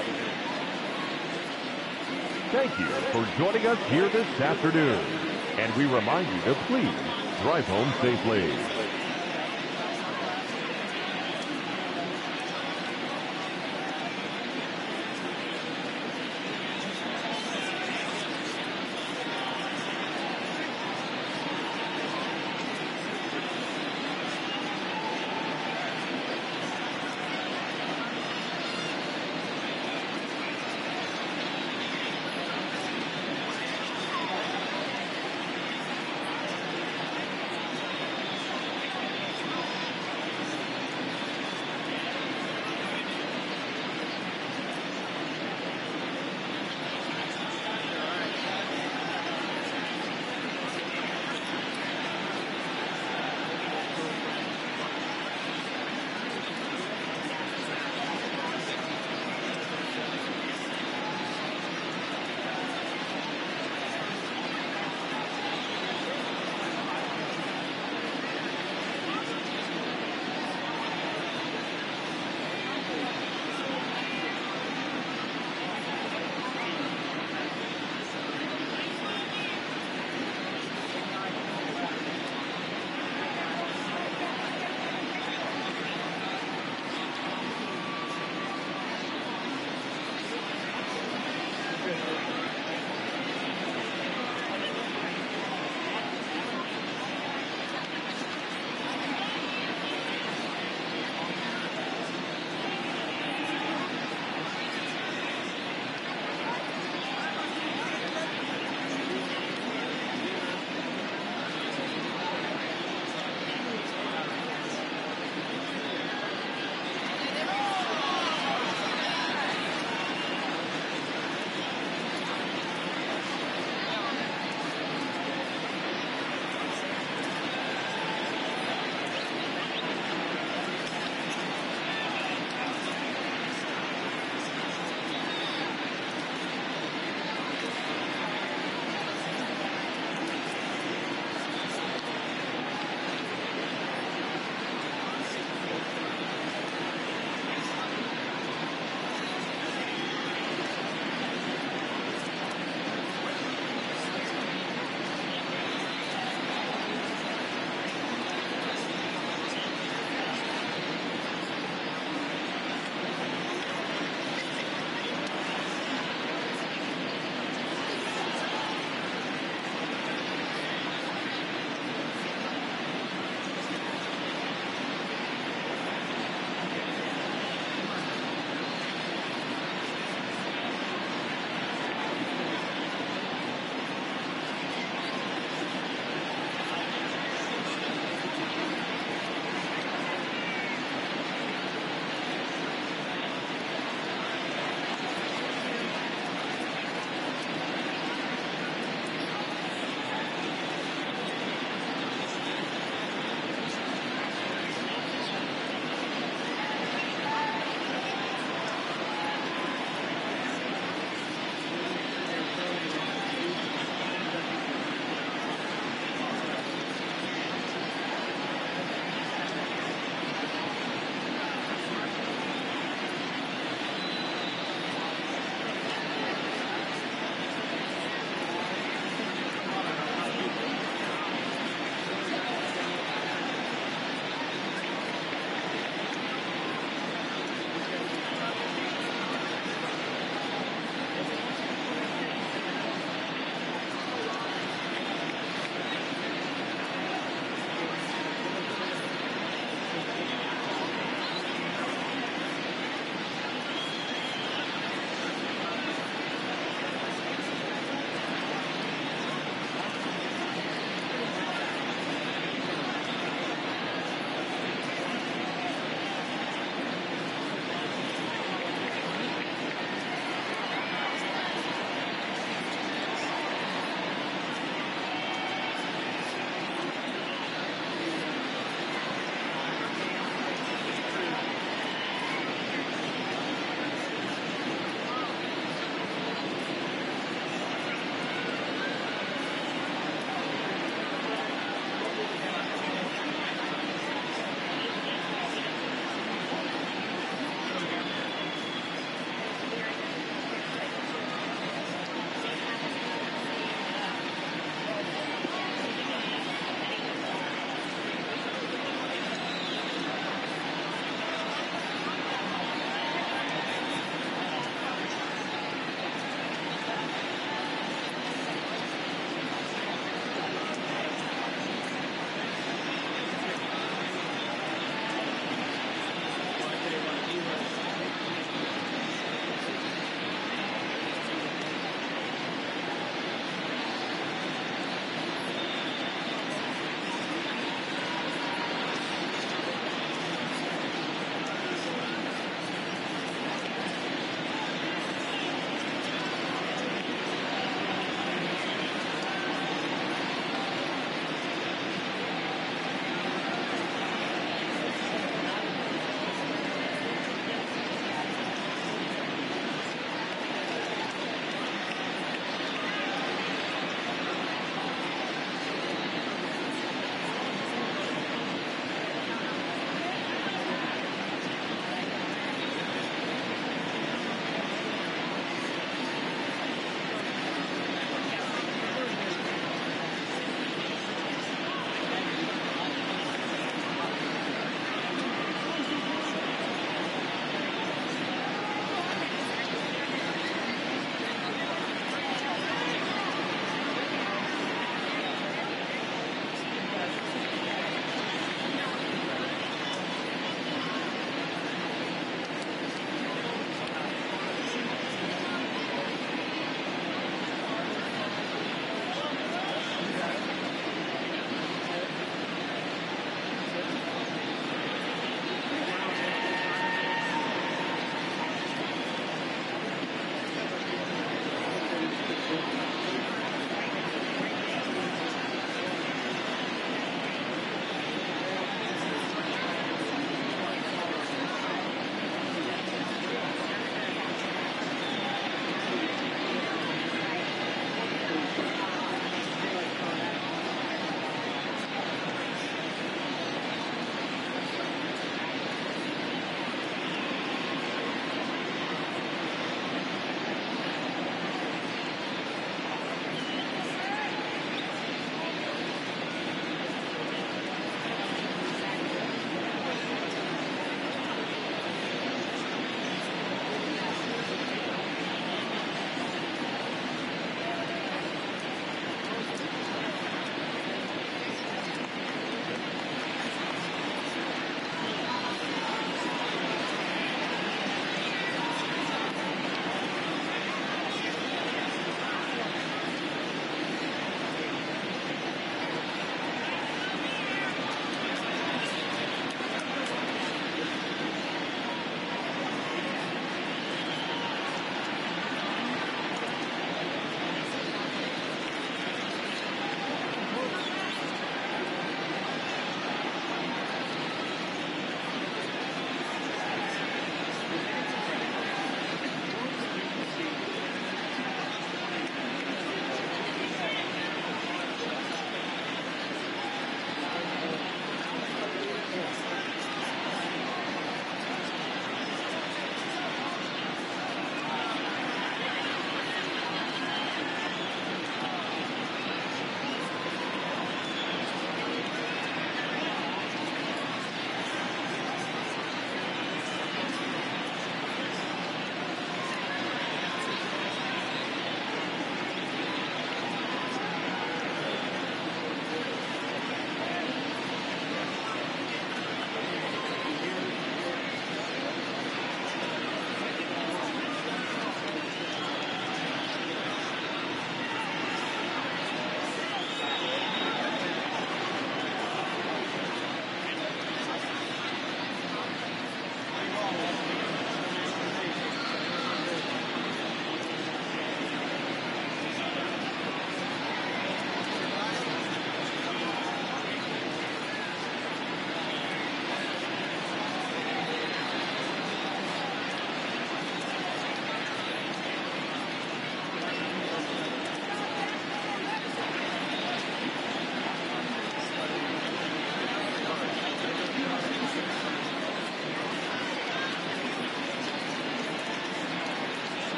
Thank you for joining us here this afternoon. And we remind you to please drive home safely.